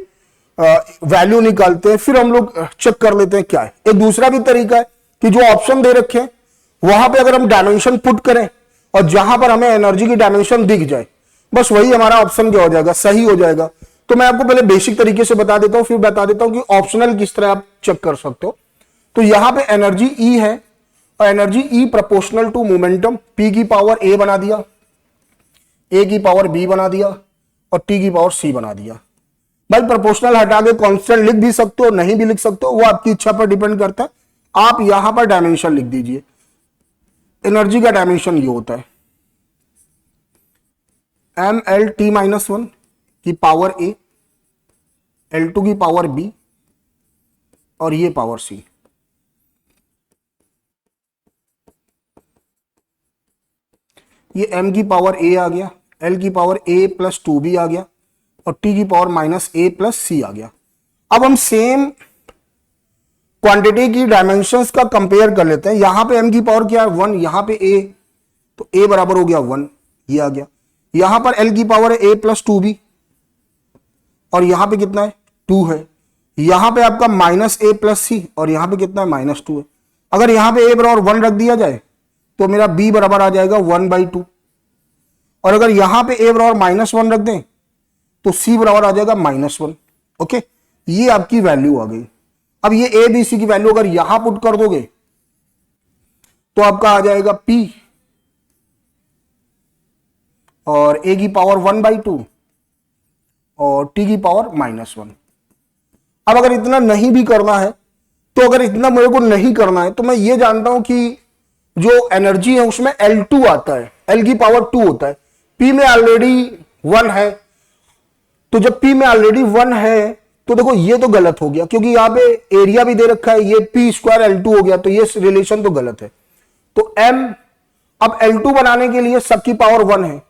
वैल्यू निकालते हैं, फिर हम लोग चेक कर लेते हैं क्या है। एक दूसरा भी तरीका है कि जो ऑप्शन दे रखे हैं वहां पे अगर हम डायमेंशन पुट करें और जहां पर हमें एनर्जी की डायमेंशन दिख जाए बस वही हमारा ऑप्शन क्या हो जाएगा, सही हो जाएगा। तो मैं आपको पहले बेसिक तरीके से बता देता हूं, फिर बता देता हूं कि ऑप्शनल किस तरह आप चेक कर सकते हो। तो यहां पे एनर्जी ई है और energy E proportional to momentum, P की पावर ए बना दिया, ए की पावर बी बना दिया और टी की पावर सी बना दिया। भाई प्रोपोर्शनल हटा के कांस्टेंट लिख भी सकते हो, नहीं भी लिख सकते हो, वो आपकी इच्छा पर डिपेंड करता है। आप यहां पर डायमेंशन लिख दीजिए। एनर्जी का डायमेंशन ये होता है mLT-1 की पावर ए, L2 की पावर बी और ये पावर सी। ये m की पावर a आ गया, l की पावर a प्लस 2b आ गया और t की power minus a plus c आ गया। अब हम सेम क्वांटिटी की डायमेंशंस का कंपेयर कर लेते हैं। यहां पे m की पावर क्या है 1, यहां पे a, तो a बराबर हो गया 1, ये आ गया। यहां पर l की पावर है a प्लस 2b और यहां पे कितना है 2 है। यहां पे आपका माइनस a प्लस c और यहां पे कितना है माइनस 2 है। अगर यहां पे a बराबर 1 रख दिया जाए तो मेरा b बराबर आ जाएगा 1/2 और अगर यहां पे a बराबर -1 रख दें तो c बराबर आ जाएगा -1। ओके, ये आपकी वैल्यू आ गई। अब ये a b c की वैल्यू अगर यहां पुट कर दोगे तो आपका आ जाएगा p और a की पावर 1/2 और t की पावर -1। अब अगर इतना नहीं भी करना है तो अगर इतना मेरे को नहीं करना है तो मैं ये जानता हूं कि जो एनर्जी है उसमें L2 आता है, L की पावर 2 होता है, P में ऑलरेडी 1 है। तो जब P में ऑलरेडी 1 है तो देखो ये तो गलत हो गया क्योंकि यहां पे एरिया भी दे रखा है, ये P² L2 हो गया, तो ये रिलेशन तो गलत है। तो M, अब L2 बनाने के लिए सबकी पावर 1 है।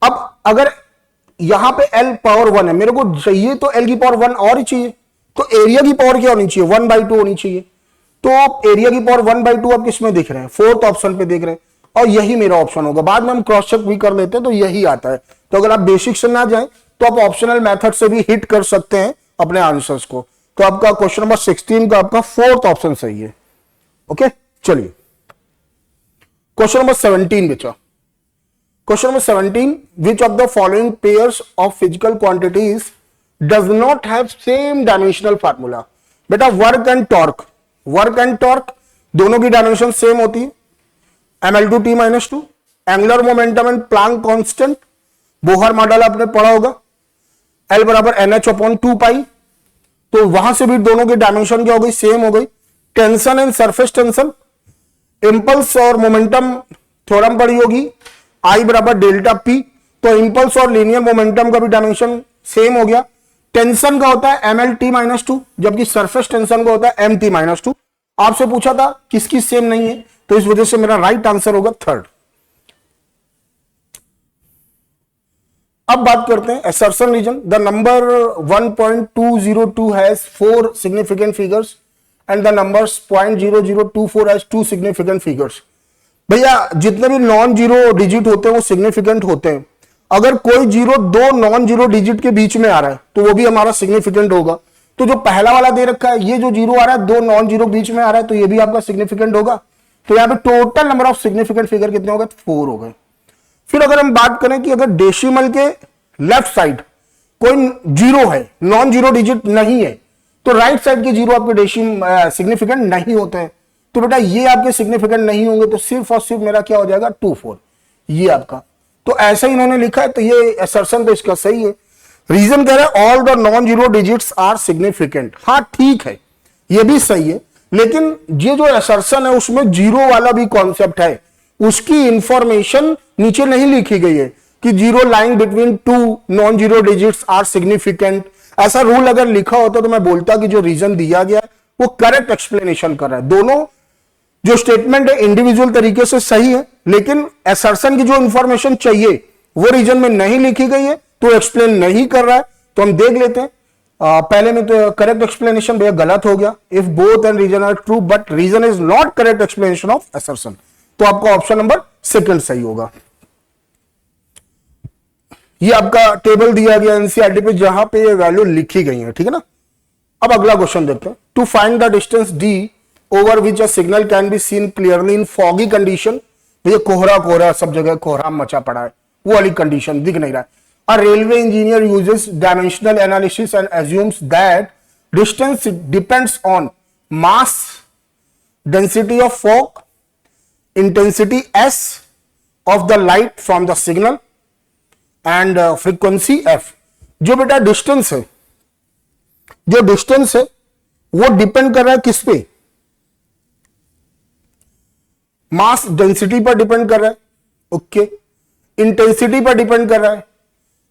अब अगर यहां पे L पावर 1 है, मेरे को चाहिए तो L की पावर 1 और ही चाहिए, तो एरिया की पावर क्या होनी चाहिए 1/2 होनी चाहिए। तो आप एरिया की पावर 1/2 आप किसमें देख रहे हैं, फोर्थ ऑप्शन पे देख रहे हैं और यही मेरा ऑप्शन होगा। बाद में हम क्रॉस चेक भी कर लेते हैं तो यही आता है। तो अगर आप बेसिक से ना जाएं तो आप ऑप्शनल मेथड से भी हिट कर सकते हैं अपने आंसर्स को। तो आपका क्वेश्चन नंबर 16 का आपका फोर्थ ऑप्शन सही है। ओके, चलिए क्वेश्चन नंबर 17 बचा। Question number 17, which of the following pairs of physical quantities does not have same dimensional formula. बेटा work and torque, work and torque दोनों की डायमेंशन सेम होती है, mL2T-2। Angular momentum and Planck constant, Bohr model आपने पढ़ा होगा, L बराबर NH/2π, तो वहां से भी दोनों की डायमेंशन क्या हो गई, सेम हो गई। Tension and surface tension, impulse और मोमेंटम थ्योरम पढ़ी होगी, I बराबर डेल्टा P, तो इंपल्स और लीनियर मोमेंटम का भी डायमेंशन सेम हो गया। टेंशन का होता है mL/T-2 जबकि सरफेस टेंशन का होता है MT-2। आपसे पूछा था किसकी सेम नहीं है, तो इस वजह से मेरा राइट आंसर होगा थर्ड। अब बात करते हैं assertion reason. The number 1.202 has 4 significant figures and the numbers 0.0024 has 2 significant figures. भैया जितने भी नॉन जीरो डिजिट होते हैं वो सिग्निफिकेंट होते हैं। अगर कोई जीरो दो नॉन जीरो डिजिट के बीच में आ रहा है तो वो भी हमारा सिग्निफिकेंट होगा। तो जो पहला वाला दे रखा है, ये जो जीरो आ रहा है दो नॉन जीरो बीच में आ रहा है, तो ये भी आपका सिग्निफिकेंट होगा। तो यहाँ पे total number of significant figure कितने हो गए, 4 हो गए। फिर अगर हम बात करें कि अगर डेसिमल के लेफ्ट साइड कोई जीरो है, नॉन जीरो डिजिट नहीं है, तो राइट साइड के जीरो आपके सिग्निफिकेंट नहीं होते हैं। तो बेटा ये आपके सिग्निफिकेंट नहीं होंगे, तो सिर्फ और सिर्फ मेरा क्या हो जाएगा 2-4, ये आपका। तो ऐसा ही इन्होंने लिखा है, तो ये असर्शन तो इसका सही है। रीजन कह रहा है all the non zero digits are significant. हाँ ठीक है, ये भी सही है, लेकिन ये जो असर्शन है उसमें जीरो वाला भी कॉन्सेप्ट है, उसकी इंफॉर्मेशन नीचे नहीं लिखी गई है कि zero lying between 2 non zero digits are significant. ऐसा रूल अगर लिखा होता तो मैं बोलता कि जो रीजन दिया गया वो करेक्ट एक्सप्लेनेशन कर रहा है। दोनों जो स्टेटमेंट है इंडिविजुअल तरीके से सही है, लेकिन असर्शन की जो इंफॉर्मेशन चाहिए वो रीजन में नहीं लिखी गई है, तो एक्सप्लेन नहीं कर रहा है। तो हम देख लेते हैं। पहले में तो करेक्ट एक्सप्लेनेशन भैया गलत हो गया। If both and reason are true but reason is not correct explanation of assertion, तो आपका ऑप्शन नंबर सेकंड सही होगा। ये आपका टेबल दिया गया एनसीईआरटी पे जहां पे ये वैल्यू लिखी गई है, ठीक है ना। अब अगला क्वेश्चन देखते हैं। To find the distance D over which a signal can be seen clearly in foggy condition. भैया कोहरा कोहरा, सब जगह कोहरा मचा पड़ा है, वो वाली कंडीशन दिख नहीं रहा है। A railway engineer uses dimensional analysis and assumes that distance depends on mass, density of fog, intensity S of the light from the signal and frequency F. जो बेटा डिस्टेंस है, जो डिस्टेंस है वो डिपेंड कर रहा है किस पे? मास डेंसिटी पर डिपेंड कर रहा है, ओके। इंटेंसिटी पर डिपेंड कर रहा है,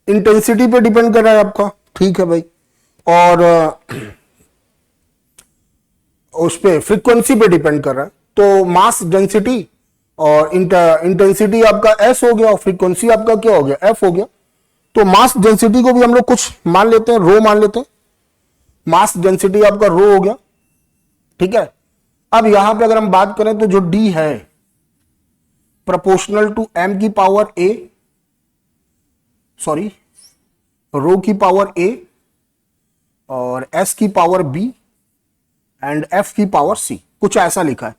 इंटेंसिटी पर डिपेंड कर रहा है आपका, ठीक है भाई। और उस पे फ्रीक्वेंसी पे डिपेंड कर रहा है। तो मास डेंसिटी और इंटेंसिटी आपका एस हो गया और फ्रीक्वेंसी आपका क्या हो गया? एफ हो गया। तो मास डेंसिटी को भी हम लोग कुछ मान लेते हैं, रो मान लेते हैं। मास डेंसिटी आपका रो हो गया, ठीक है। अब यहां पे अगर हम बात करें तो जो डी है प्रोपोर्शनल टू एम की पावर ए, सॉरी रो की पावर ए और एस की पावर बी एंड एफ की पावर सी, कुछ ऐसा लिखा है।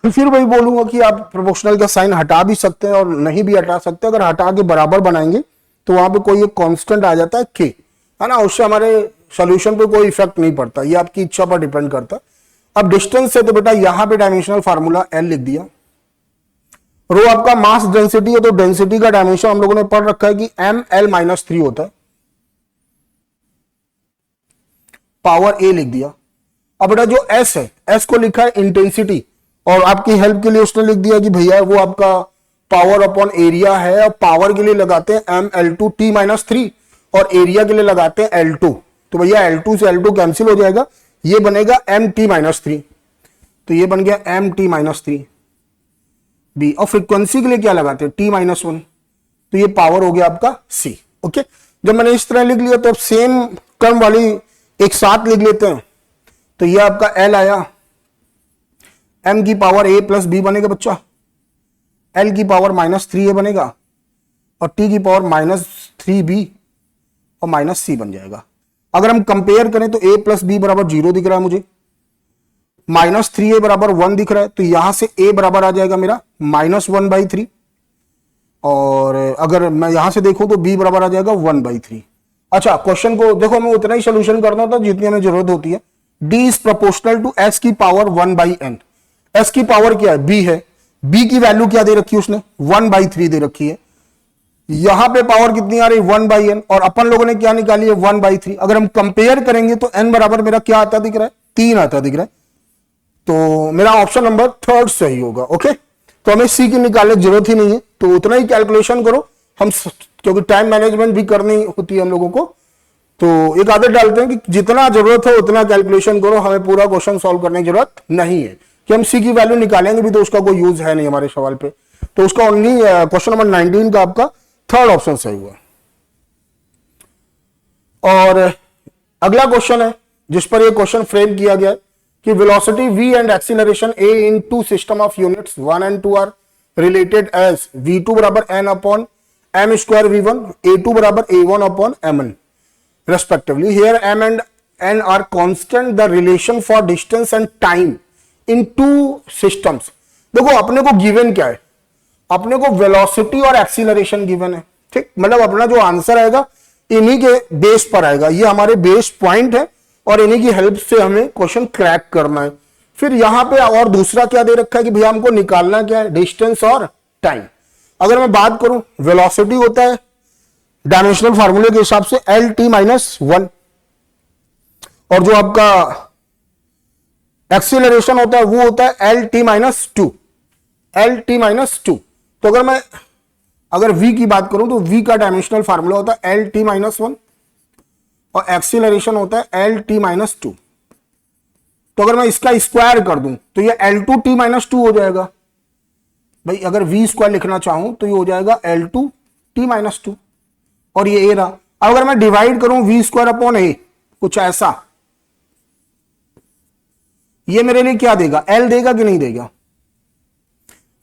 फिर वही बोलूंगा कि आप प्रोपोर्शनल का साइन हटा भी सकते हैं और नहीं भी हटा सकते। अगर हटा के बराबर बनाएंगे तो वहां पे कोई एक कांस्टेंट आ जाता है के, है ना, उससे हमारे सॉल्यूशन पे कोई इफेक्ट नहीं पड़ता, ये आपकी इच्छा पर डिपेंड करता है। अब डिस्टेंस है तो बेटा यहां पे डायमेंशनल फार्मूला एल लिख दिया। रो आपका मास डेंसिटी है तो डेंसिटी का डायमेंशन हम लोगों ने पढ़ रखा है कि एम एल माइनस 3 होता है, पावर ए लिख दिया। अब बेटा जो एस है, एस को लिखा है इंटेंसिटी और आपकी हेल्प के लिए उसने लिख दिया कि भैया वो आपका पावर अपॉन एरिया है और पावर के लिए लगाते हैं M L two T minus 3 और एरिया के लिए लगाते हैं L2। तो भैया L2 से L2 कैंसिल हो जाएगा, ये बनेगा एम टी माइनस 3, तो ये बन गया एम टी माइनस 3 बी। और फ्रीक्वेंसी के लिए क्या लगाते हैं? टी माइनस 1, तो ये पावर हो गया आपका सी, ओके। जब मैंने इस तरह लिख लिया तो अब सेम टर्म वाली एक साथ लिख लेते हैं। तो ये आपका L आया, m की पावर a प्लस बी बनेगा बच्चा, L की पावर माइनस 3a बनेगा और t की पावर माइनस 3b और माइनस सी बन जाएगा। अगर हम कंपेयर करें तो a प्लस बी बराबर 0 दिख रहा है मुझे, माइनस 3a बराबर 1 दिख रहा है, तो यहां से a बराबर आ जाएगा मेरा माइनस 1/3 और अगर मैं यहां से देखूं तो b बराबर आ जाएगा 1/3। अच्छा, क्वेश्चन को देखो, मैं उतना ही सोल्यूशन करना था जितनी हमें जरूरत होती है। d is proportional to s की पावर 1/n। s की पावर क्या है? b है, b की वैल्यू क्या दे रखी है उसने? 1/3 दे रखी है। यहां पे पावर कितनी आ रही? 1/n और अपन लोगों ने क्या निकाली है? 1/3। अगर हम कंपेयर करेंगे तो n बराबर मेरा क्या आता दिख रहा है? 3 आता दिख रहा है। तो मेरा ऑप्शन नंबर 3 सही होगा, ओके। तो हमें सी की निकालने की जरूरत ही नहीं है, तो उतना ही कैलकुलेशन करो हम, क्योंकि टाइम मैनेजमेंट भी करनी होती है हम लोगों को। तो एक आदत डालते हैं कि जितना जरूरत है उतना कैलकुलेशन करो, हमें पूरा क्वेश्चन सॉल्व करने की जरूरत नहीं है कि हम सी की वैल्यू निकालेंगे भी तो उसका कोई यूज है नहीं हमारे सवाल पे। तो उसका ओनली क्वेश्चन नंबर 19 का आपका 3rd ऑप्शन सही हुआ। और अगला क्वेश्चन है जिस पर यह क्वेश्चन फ्रेम किया गया है कि velocity v and acceleration a in two system of units 1 and 2 are related as v2 बराबर n upon m square v1, a2 बराबर a1 upon mn respectively. Here m and n are constant. The relation for distance and time in two systems. देखो अपने को given क्या है? अपने को velocity और एक्सीलरेशन गिवन है, ठीक। मतलब अपना जो आंसर आएगा इन्हीं के बेस पर आएगा, ये हमारे बेस पॉइंट है और इन्हीं की हेल्प से हमें क्वेश्चन क्रैक करना है। फिर यहां पे और दूसरा क्या दे रखा है कि भैया हमको निकालना क्या है? डिस्टेंस और टाइम। अगर मैं बात करूं, वेलोसिटी होता है डायमेंशनल फार्मूले के हिसाब से एल टी माइनस 1 और जो आपका एक्सीलरेशन होता है वो होता है L T minus 2, L T minus 2। तो अगर v की बात करूं तो v का डायमेंशनल फार्मूला होता है एल टी माइनस 1 और एक्सीलरेशन होता है एल टी माइनस 2। तो अगर मैं इसका स्क्वायर कर दूं तो ये एल टू टी माइनस 2 हो जाएगा भाई। अगर v स्क्वायर लिखना चाहूं तो ये हो जाएगा एल टू टी माइनस 2 और ये a रहा। अब अगर मैं डिवाइड करूं v स्क्वायर अपॉन a, कुछ ऐसा, ये मेरे लिए क्या देगा? l देगा कि नहीं देगा?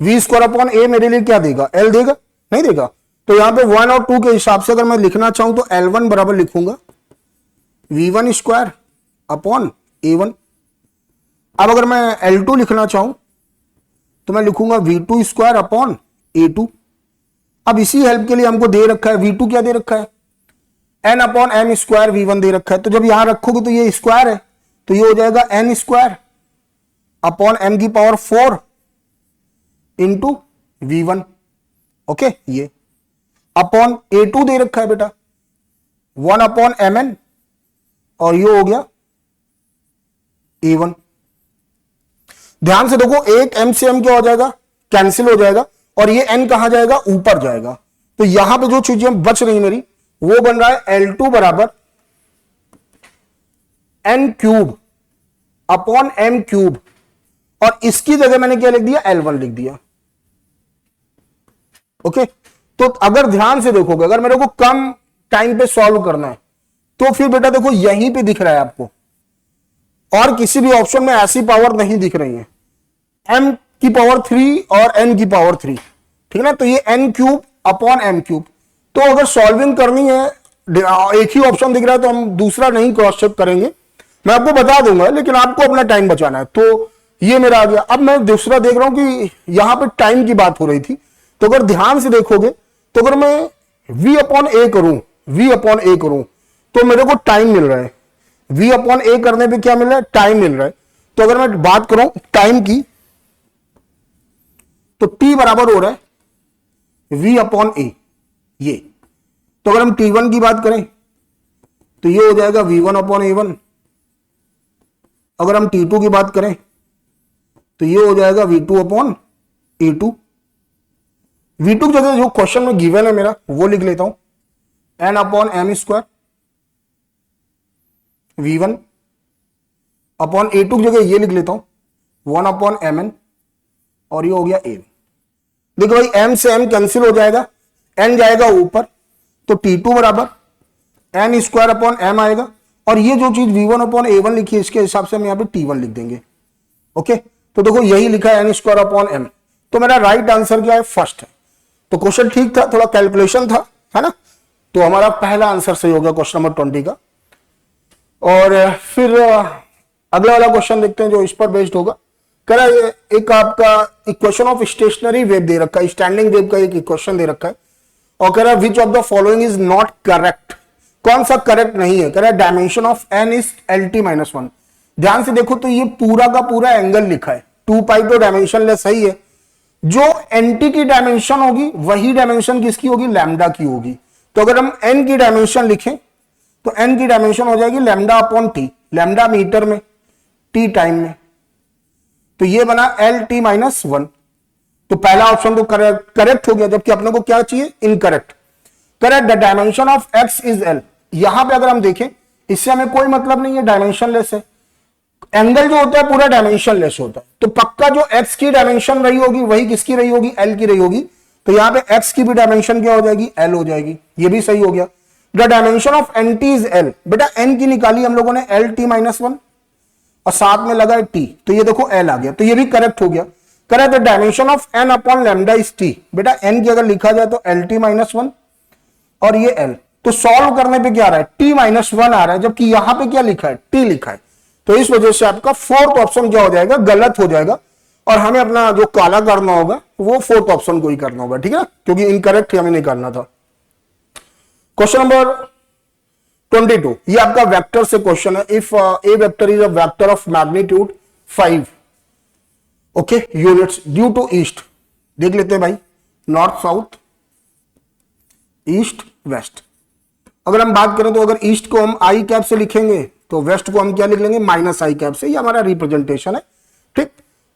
v स्क्वायर अपॉन a मेरे लिए क्या देगा? l देगा? नहीं देगा। तो यहां पे 1 और 2 के हिसाब से अगर मैं लिखना चाहूं तो L1 बराबर लिखूंगा v1 स्क्वायर अपॉन a1। अब अगर मैं L2 लिखना चाहूं तो मैं लिखूंगा v2 स्क्वायर अपॉन a2। अब इसी हेल्प के लिए हमको दे रखा है V2 क्या दे रखा है, n upon m square V1 दे रखा है। तो जब यहां रखोगे तो ये स्क्वायर है, तो ये हो जाएगा n स्क्वायर अपॉन m की पावर 4 इंटू V1। ओके, ये अपॉन A2 दे रखा है बेटा 1 अपॉन mn, और ये हो गया A1। ध्यान से देखो, एक m से m क्या हो जाएगा, कैंसिल हो जाएगा, और ये n कहां जाएगा, ऊपर जाएगा। तो यहां पे जो चीजें बच रही मेरी वो बन रहा है L2 बराबर n cube upon m cube, और इसकी जगह मैंने क्या लिख दिया, L1 लिख दिया। ओके, तो अगर ध्यान से देखोगे, अगर मेरे को कम टाइम पे सॉल्व करना है तो फिर बेटा देखो यहीं पे दिख रहा है आपको, और किसी भी ऑप्शन में ऐसी पावर नहीं दिख रही है, m की पावर 3 और n की पावर 3, ठीक है ना। तो ये n cube upon m cube. तो अगर सॉल्विंग करनी है, एक ही ऑप्शन दिख रहा है तो हम दूसरा नहीं क्रॉस चेक करेंगे, मैं आपको बता दूंगा, लेकिन आपको अपना टाइम बचाना है। तो ये मेरा आ गया। अब मैं दूसरा देख रहा हूं कि यहां पे टाइम की बात हो रही थी, तो अगर ध्यान से देखोगे तो अगर मैं v अपॉन ए करूं, v अपॉन ए करूं तो मेरे को टाइम मिल रहा है। v अपॉन ए करने पे क्या मिल रहा है, टाइम मिल रहा है। तो अगर मैं बात करूं टाइम की, तो t बराबर हो रहा है v अपॉन ए, ये। तो अगर हम t1 की बात करें तो ये हो जाएगा v1 अपॉन a1। अगर हम t2 की बात करें तो ये हो जाएगा v2 अपॉन a2। v2 की जगह जो क्वेश्चन में गिवन है मेरा वो लिख लेता हूं, n upon m square v1 upon a2 की जगह ये लिख लेता हूं 1 अपॉन mn, और ये हो गया a। देखो भाई m से m कैंसिल हो जाएगा, n जाएगा ऊपर, तो t2 बराबर n स्क्वायर अपॉन m आएगा, और ये जो चीज v1 अपॉन a1 लिखी है इसके हिसाब से हम यहां पे t1 लिख देंगे। ओके, तो देखो यही लिखा है n स्क्वायर अपॉन m, तो मेरा राइट आंसर क्या है, फर्स्ट है। तो क्वेश्चन ठीक था, थोड़ा कैलकुलेशन था, है ना। तो हमारा पहला आंसर सही हो गया क्वेश्चन नंबर 20 का। और फिर अगला वाला क्वेश्चन देखते हैं जो इस पर बेस्ड होगा। कह रहा है एक आपका इक्वेशन ऑफ स्टेशनरी वेव दे रखा है, स्टैंडिंग वेव का एक इक्वेशन दे रखा है, और कह रहा है which of the following is not correct, कौन सा करेक्ट नहीं है। कह रहा है dimension of N is LT-1। ध्यान से देखो तो ये पूरा का पूरा एंगल लिखा है, 2 पाई तो डायमेंशन लेस सही है, जो एनटी की डायमेंशन होगी वही डायमेंशन किसकी होगी, लैम्डा की होगी। तो अगर हम एन की डायमेंशन लिखें तो एन की डायमेंशन हो जाएगी lambda upon T, lambda metre में, टी टाइम में। तो ये बना LT-1। तो पहला ऑप्शन तो करेक्ट हो गया, जबकि अपने को क्या चाहिए, incorrect. Correct, the dimension of x is L। यहां पे अगर हम देखें इससे हमें कोई मतलब नहीं है, डायमेंशन लेस है। एंगल जो होता है पूरा डायमेंशन लेस होता है, तो पक्का जो x की डायमेंशन रही होगी वही किसकी रही होगी, L की रही होगी। तो यहां पे x की भी डायमेंशन क्या हो जाएगी, L हो जाएगी। ये भी सही हो गया। The dimension of nt is L। बेटा n की निकाली हम लोगों ने LT-1 और साथ में लगा t, तो ये देखो L आ गया, तो ये भी करेक्ट हो गया। Correct, the dimension of n upon lambda is t। बेटा n की अगर लिखा जाए तो LT-1 और ये L। तो सॉल्व करने पे क्या आ रहा है, T-1 आ रहा है, जबकि यहां पे क्या लिखा है, t लिखा है। तो इस वजह से आपका फोर्थ ऑप्शन क्या हो जाएगा, गलत हो जाएगा, और हमें अपना जो काला करना होगा वो फोर्थ ऑप्शन को ही करना होगा, ठीक है, क्योंकि इनकरेक्ट हमें नहीं करना था। क्वेश्चन नंबर 22, ये आपका वेक्टर से क्वेश्चन है। If A vector is a vector of magnitude 5 okay units due to east, देख लेते हैं भाई, नॉर्थ साउथ ईस्ट वेस्ट। अगर हम बात करें तो अगर ईस्ट को हम आई कैप से लिखेंगे तो वेस्ट को हम क्या लिख लेंगे, माइनस आई कैप से। ये हमारा रिप्रेजेंटेशन है, ठीक।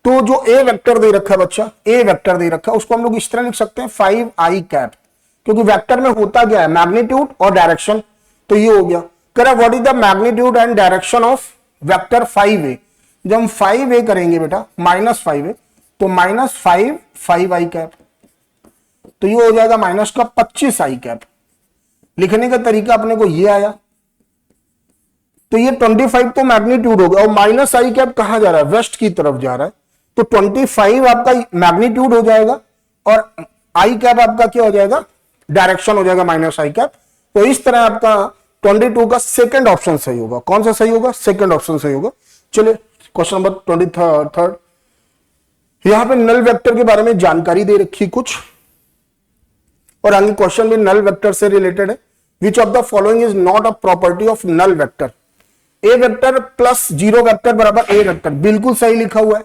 तो जो ए वेक्टर दे रखा है बच्चा, ए वेक्टर दे रखा है, उसको हम लोग इस तरह लिख सकते हैं 5i कैप, क्योंकि वेक्टर में होता क्या है, मैग्नीट्यूड और डायरेक्शन। तो ये हो गया। कह what is the magnitude and direction of vector 5a। जब हम 5a करेंगे बेटा -5a, तो -5i कैप, तो ये हो जाएगा माइनस का 25i कैप। लिखने का तरीका अपने को ये आया। तो ये 25 तो मैग्नीट्यूड हो गया, और -i कैप कहां जा रहा है, वेस्ट की तरफ जा रहा है। तो 25 आपका मैग्नीट्यूड हो जाएगा, और i कैप आपका क्या हो जाएगा, डायरेक्शन हो जाएगा -i कैप। तो इस तरह आपका 22 का सेकंड ऑप्शन सही होगा। कौन सा सही होगा, सेकंड ऑप्शन सही होगा। चलिए क्वेश्चन नंबर 23, यहां पे नल वेक्टर के बारे में जानकारी दे रखी कुछ। और आगे क्वेश्चन भी नल वेक्टर से रिलेटेड है। Which of the following is not a property of null vector? A vector plus zero vector बराबर ए वेक्टर, बिल्कुल सही लिखा हुआ है।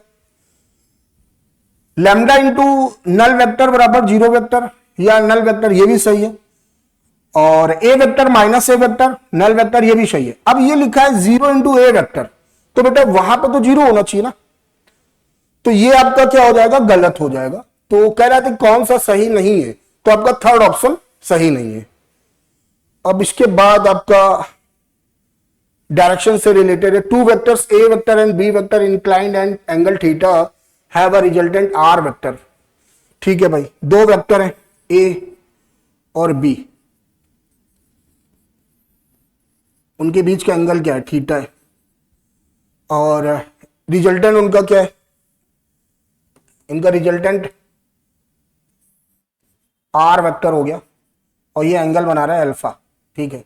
लैम्डा इंटू नल वेक्टर बराबर जीरो वेक्टर या नल वेक्टर, ये भी सही है। और A vector minus A vector null vector, ये भी सही है। अब ये लिखा है जीरो इंटू ए वेक्टर, तो बेटा वहां पे तो जीरो होना चाहिए ना, तो ये आपका क्या हो जाएगा, गलत हो जाएगा। तो कह रहा था कौन सा सही नहीं है, तो आपका थर्ड ऑप्शन सही नहीं है। अब इसके बाद आपका डायरेक्शन से रिलेटेड है। Two vectors A vector and B vector inclined and angle theta have a resultant R vector. ठीक है भाई, दो वेक्टर हैं ए और बी, उनके बीच का एंगल क्या है, थीटा है, और रिजल्टेंट उनका क्या है, इनका रिजल्टेंट आर वेक्टर हो गया, और ये एंगल बना रहा है अल्फा। ठीक है,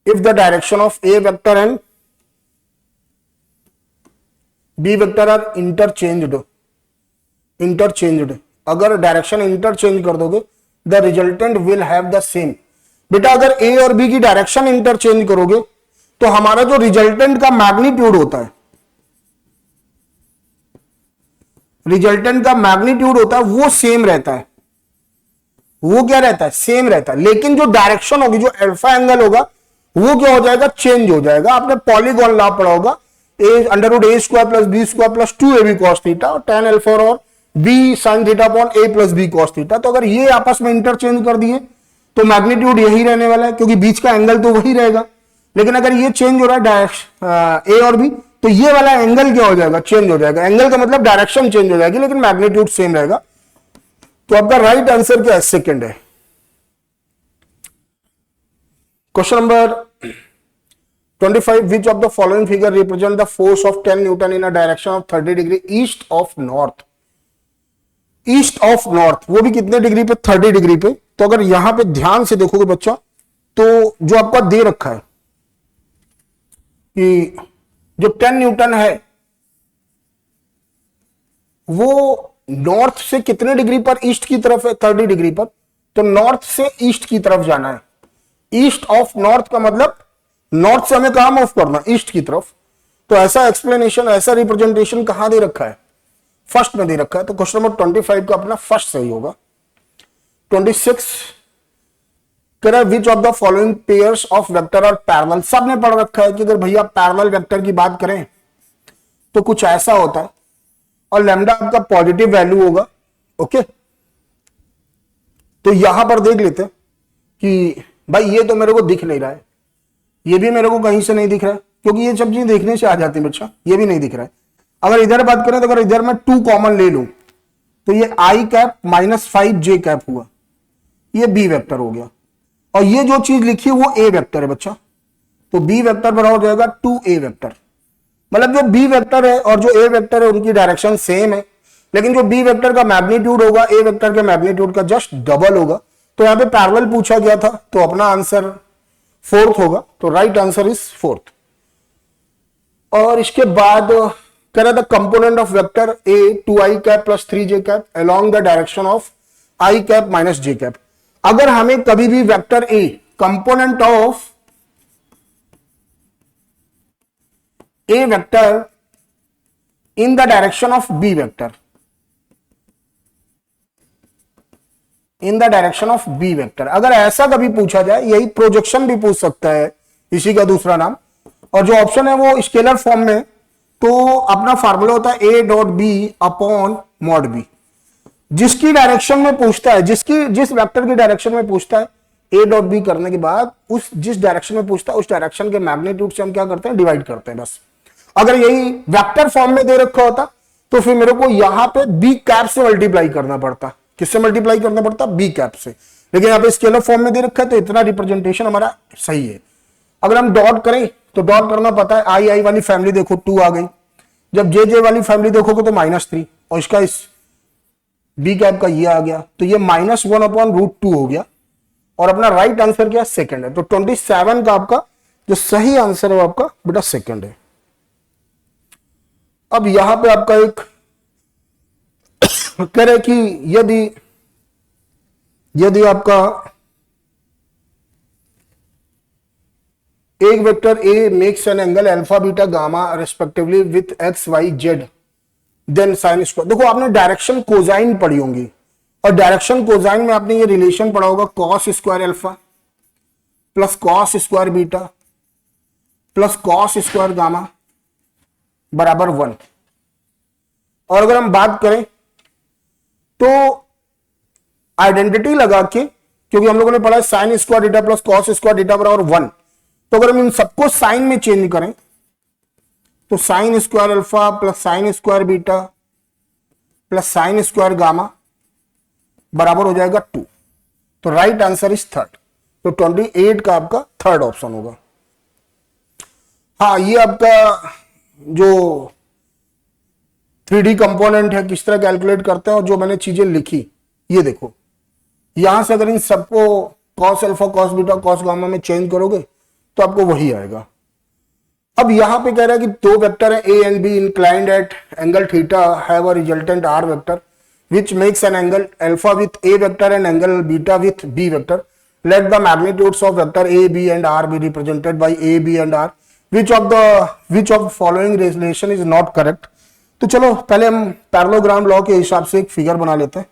if the direction of A vector and B vector are interchanged, अगर डायरेक्शन इंटरचेंज कर दोगे the resultant will have the same. बेटा अगर ए और बी की डायरेक्शन इंटरचेंज करोगे तो हमारा जो रिजल्टेंट का मैग्नीट्यूड होता है, रिजल्टेंट का मैग्नीट्यूड होता है वो सेम रहता है। वो क्या रहता है, सेम रहता है, लेकिन जो डायरेक्शन होगी, जो अल्फा एंगल होगा, वो क्या हो जाएगा, चेंज हो जाएगा। आपने पॉलीगॉन लॉ पढ़ा होगा, A under root A square plus B square plus 2ab cos theta और tan अल्फा और B sin theta upon a plus B cos theta. तो अगर ये आपस में इंटरचेंज कर दिए तो मैग्नीट्यूड यही रहने वाला है, क्योंकि बीच का एंगल तो वही रहेगा। लेकिन अगर ये चेंज हो रहा है ए और बी, तो ये वाला एंगल क्या हो जाएगा, चेंज हो जाएगा। एंगल का मतलब डायरेक्शन चेंज हो जाएगी, लेकिन मैग्नीट्यूड सेम रहेगा। तो आपका राइट आंसर क्या है, सेकंड है। Question number 25, which of the following figure represent the force of 10 Newton in a direction of 30 degree east of north? East of north, वो भी कितने डिग्री पे, 30 डिग्री पे। तो अगर यहां पे ध्यान से देखोगे बच्चा, तो जो आपका दे रखा है कि जो 10 न्यूटन है वो नॉर्थ से कितने डिग्री पर ईस्ट की तरफ है, 30 डिग्री पर। तो नॉर्थ से ईस्ट की तरफ जाना है। ईस्ट ऑफ नॉर्थ का मतलब नॉर्थ से हमें कहां मूव करना, ईस्ट की तरफ। तो ऐसा एक्सप्लेनेशन, ऐसा रिप्रेजेंटेशन कहां दे रखा है, फर्स्ट में दे रखा है। तो क्वेश्चन नंबर 25 का अपना फर्स्ट सही होगा। 26 कह रहा है which of the following pairs of vector are parallel. सबने पढ़ रखा है कि अगर भैया पैरेलल वेक्टर की बात करें तो कुछ ऐसा होता है, और लैम्डा आपका पॉजिटिव वैल्यू होगा। ओके, तो यहां पर देख लेते हैं कि भाई ये तो मेरे को दिख नहीं रहा है, ये भी मेरे को कहीं से नहीं दिख रहा है, क्योंकि ये सब चीजें देखने से आ जाती है बच्चा। ये भी नहीं दिख रहा है। अगर इधर बात करें तो अगर इधर मैं 2 कॉमन ले लूं तो ये आई कैप माइनस 5j कैप हुआ, ये बी वेक्टर हो गया। और ये जो चीज लिखी है वो ए वेक्टर है बच्चा, तो बी वेक्टर बराबर हो जाएगा 2a वेक्टर। मतलब जो बी वेक्टर है और जो ए वेक्टर है उनकी डायरेक्शन सेम है, लेकिन जो बी वेक्टर का मैग्नीट्यूड होगा ए वेक्टर के मैग्नीट्यूड का जस्ट डबल होगा। तो यहां पे पैरेलल पूछा गया था, तो अपना आंसर फोर्थ होगा। तो राइट आंसर इज फोर्थ। और इसके बाद कह रहा था component of vector A 2i cap plus 3j cap along the direction of i cap minus j cap. अगर हमें कभी भी vector A component of A vector in the direction of B vector, in the direction of B vector, अगर ऐसा कभी पूछा जाए, यही प्रोजेक्शन भी पूछ सकता है, इसी का दूसरा नाम। और जो ऑप्शन है वो स्केलर फॉर्म में, तो अपना फार्मूला होता है A dot B upon mod B. जिसकी डायरेक्शन में पूछता है, जिस वेक्टर की डायरेक्शन में पूछता है, ए डॉट बी करने के बाद उस जिस डायरेक्शन में पूछता है उस डायरेक्शन के मैग्नीट्यूड से हम क्या करते हैं, डिवाइड करते हैं बस। अगर यही वेक्टर फॉर्म में दे रखा होता तो फिर मेरे को यहां पे बी कैप से मल्टीप्लाई करना पड़ता। किससे मल्टीप्लाई करना पड़ता, बी कैप से। लेकिन यहाँ पे स्केलर फॉर्म में दे रखा है, तो इतना रिप्रेजेंटेशन हमारा सही है। अगर हम डॉट करें तो डॉट करना पता है, आई आई वाली फैमिली देखो 2 आ गई, जब जे जे वाली फैमिली देखोगे तो -3, और इसका इस बी कैप का ये आ गया, तो ये -1 अपॉन √2 हो गया। और अपना राइट आंसर क्या, सेकंड है। तो 27 का आपका जो सही आंसर है वो आपका बेटा सेकंड है। अब यहां पे आपका एक कह रहे कि यदि यदि आपका एक vector A makes an angle alpha beta gamma respectively with X Y Z, then sine square. देखो आपने डायरेक्शन कोजाइन पढ़ी होंगी, और डायरेक्शन कोजाइन में आपने ये रिलेशन पढ़ा होगा cos square alpha plus cos square beta plus cos square gamma बराबर 1। और अगर हम बात करें तो आइडेंटिटी लगा के, क्योंकि हम लोगों ने पढ़ा sine square डीटा plus cos square डीटा बराबर 1, तो अगर हम इन सबको साइन में चेंज करें तो sine square alpha plus sine square beta plus sine square gamma बराबर हो जाएगा 2। तो राइट आंसर इज थर्ड। तो 28 का आपका थर्ड ऑप्शन होगा। हाँ, ये आपका जो 3D कंपोनेंट है किस तरह कैलकुलेट करते हैं, और जो मैंने चीजें लिखी ये देखो, यहां से अगर इन सबको cos alpha cos beta cos gamma में चेंज करोगे तो आपको वही आएगा। अब यहां पे कह रहा है कि दो वेक्टर है A and B inclined at angle theta have a resultant R vector which makes an angle alpha with a vector and angle beta with b vector. Let the magnitudes of vector a, b and r be represented by a, b and r. Which of following relation is not correct? तो चलो पहले हम parallelogram law के हिसाब से एक figure बना लेते हैं।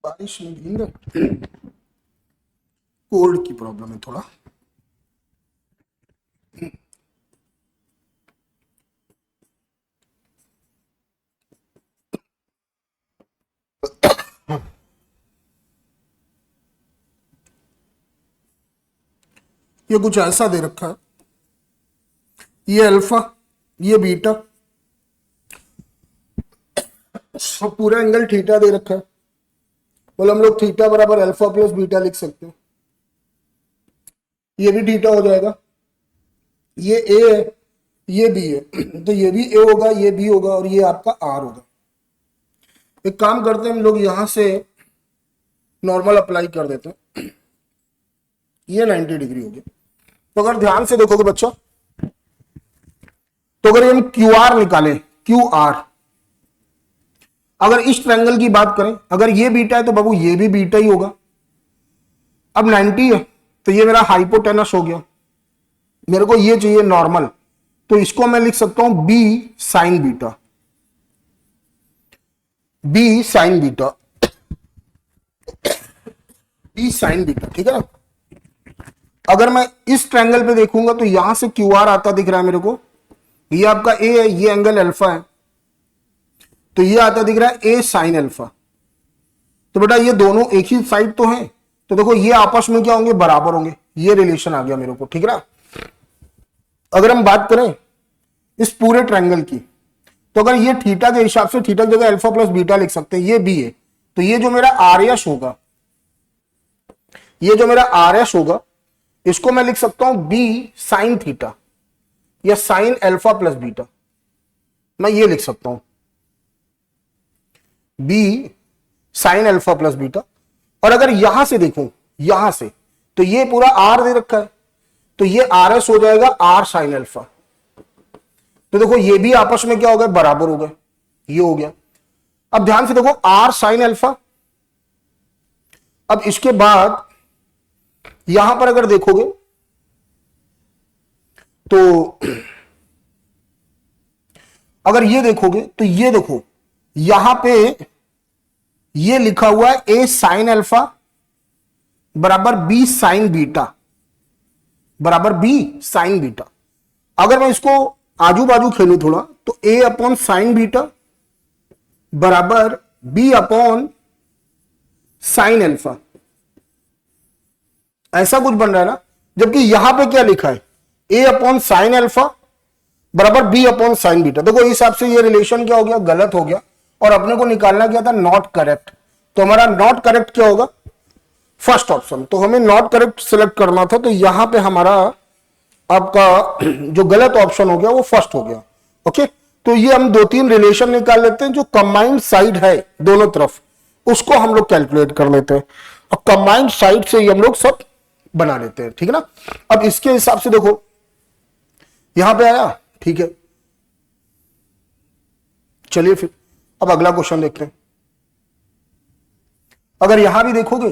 बारिश में भीग रहे, कोल्ड की प्रॉब्लम है थोड़ा। ये कुछ ऐसा दे रखा है, ये अल्फा ये बीटा, पूरा एंगल थीटा दे रखा है। बोले हम लोग थीटा बराबर अल्फा प्लस बीटा लिख सकते हैं, ये भी थीटा हो जाएगा। ये ए है ये बी है, तो ये भी ए होगा ये बी होगा और ये आपका आर होगा। एक काम करते हैं हम लोग यहां से नॉर्मल अप्लाई कर देते हैं, ये 90 डिग्री हो गया। तो अगर ध्यान से देखोगे बच्चों, तो अगर हम क्यू आर निकालें, क्यू आर, अगर इस ट्रायंगल की बात करें, अगर ये बीटा है तो बाबू ये भी बीटा ही होगा। अब 90 है तो ये मेरा हाइपोटेनस हो गया, मेरे को ये चाहिए नॉर्मल, तो इसको मैं लिख सकता हूं B sine beta, B sine beta, B sine beta, ठीक है ना। अगर मैं इस ट्रायंगल पे देखूंगा तो यहां से क्यू आर आता दिख रहा है मेरे को, ये आपका ए है, ये एंगल अल्फा है, तो ये आता दिख रहा है ए साइन अल्फा। तो बेटा ये दोनों एक ही साइड तो हैं, तो देखो ये आपस में क्या होंगे, बराबर होंगे, ये रिलेशन आ गया मेरे को, ठीक है ना। अगर हम बात करें इस पूरे ट्रायंगल की, तो अगर ये थीटा के हिसाब से थीटा की जगह अल्फा प्लस बीटा लिख सकते हैं, ये बी है, तो ये जो मेरा आर एस होगा, ये जो मेरा आर एस होगा, इसको मैं लिख सकता हूं बी साइन थीटा या साइन अल्फा प्लस बीटा, मैं ये लिख सकता हूं B sine alpha plus beta. और अगर यहां से देखूं, यहां से, तो ये पूरा आर दे रखा है, तो ये आर एस हो जाएगा आर साइन अल्फा। तो देखो ये भी आपस में क्या हो गए, बराबर हो गए, ये हो गया। अब ध्यान से देखो आर साइन अल्फा। अब इसके बाद यहां पर अगर देखोगे तो अगर ये देखोगे तो ये देखो यहां पे ये लिखा हुआ है ए साइन अल्फा बराबर बी साइन बीटा बराबर बी साइन बीटा। अगर मैं इसको आजू बाजू खेलूं थोड़ा, तो ए अपॉन साइन बीटा बराबर बी अपॉन साइन अल्फा, ऐसा कुछ बन रहा है ना। जबकि यहां पे क्या लिखा है, ए अपॉन साइन अल्फा बराबर बी अपॉन साइन बीटा। देखो इस हिसाब से ये रिलेशन क्या हो गया, गलत हो गया, और अपने को निकालना क्या था, नॉट करेक्ट। तो हमारा नॉट करेक्ट क्या होगा, फर्स्ट ऑप्शन। तो हमें नॉट करेक्ट सिलेक्ट करना था, तो यहां पे हमारा आपका जो गलत ऑप्शन हो गया वो फर्स्ट हो गया। ओके, तो ये हम दो तीन रिलेशन निकाल लेते हैं जो कंबाइंड साइड है दोनों तरफ, उसको हम लोग कैलकुलेट कर लेते हैं और कंबाइंड साइड से ही हम लोग सब बना लेते हैं, ठीक है ना। अब इसके हिसाब से देखो यहां पे आया, ठीक है। चलिए फिर अब अगला क्वेश्चन देखते हैं। अगर यहां भी देखोगे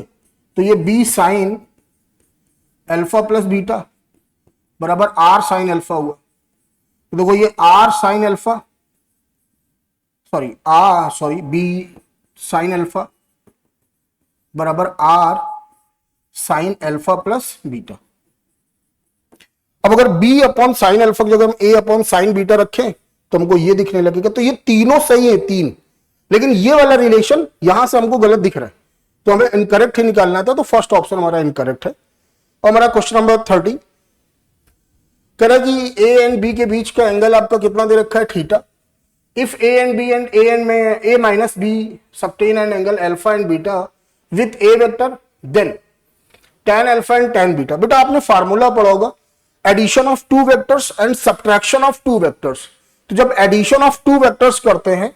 तो ये B sine alpha plus beta बराबर आर साइन अल्फा हुआ। तो देखो ये R sine alpha, sorry B sine alpha बराबर R sine alpha plus beta. अब अगर b अपॉन साइन अल्फा की जगह हम a अपॉन साइन बीटा रखें तो हमको ये दिखने लगेगा, तो ये तीनों सही है तीन, लेकिन ये वाला रिलेशन यहां से हमको गलत दिख रहा है, तो हमें इनकरेक्ट ही निकालना था, तो फर्स्ट ऑप्शन हमारा इनकरेक्ट है। और हमारा क्वेश्चन नंबर 30 कह रहा है कि a एंड b के बीच का एंगल आपका कितना दे रखा है, theta. If a and b and a and में a minus b subtend an angle alpha and beta with a vector, then tan alpha and tan beta. बेटा आपने फार्मूला पढ़ा होगा addition of two vectors and subtraction of two vectors. तो जब addition of two vectors करते हैं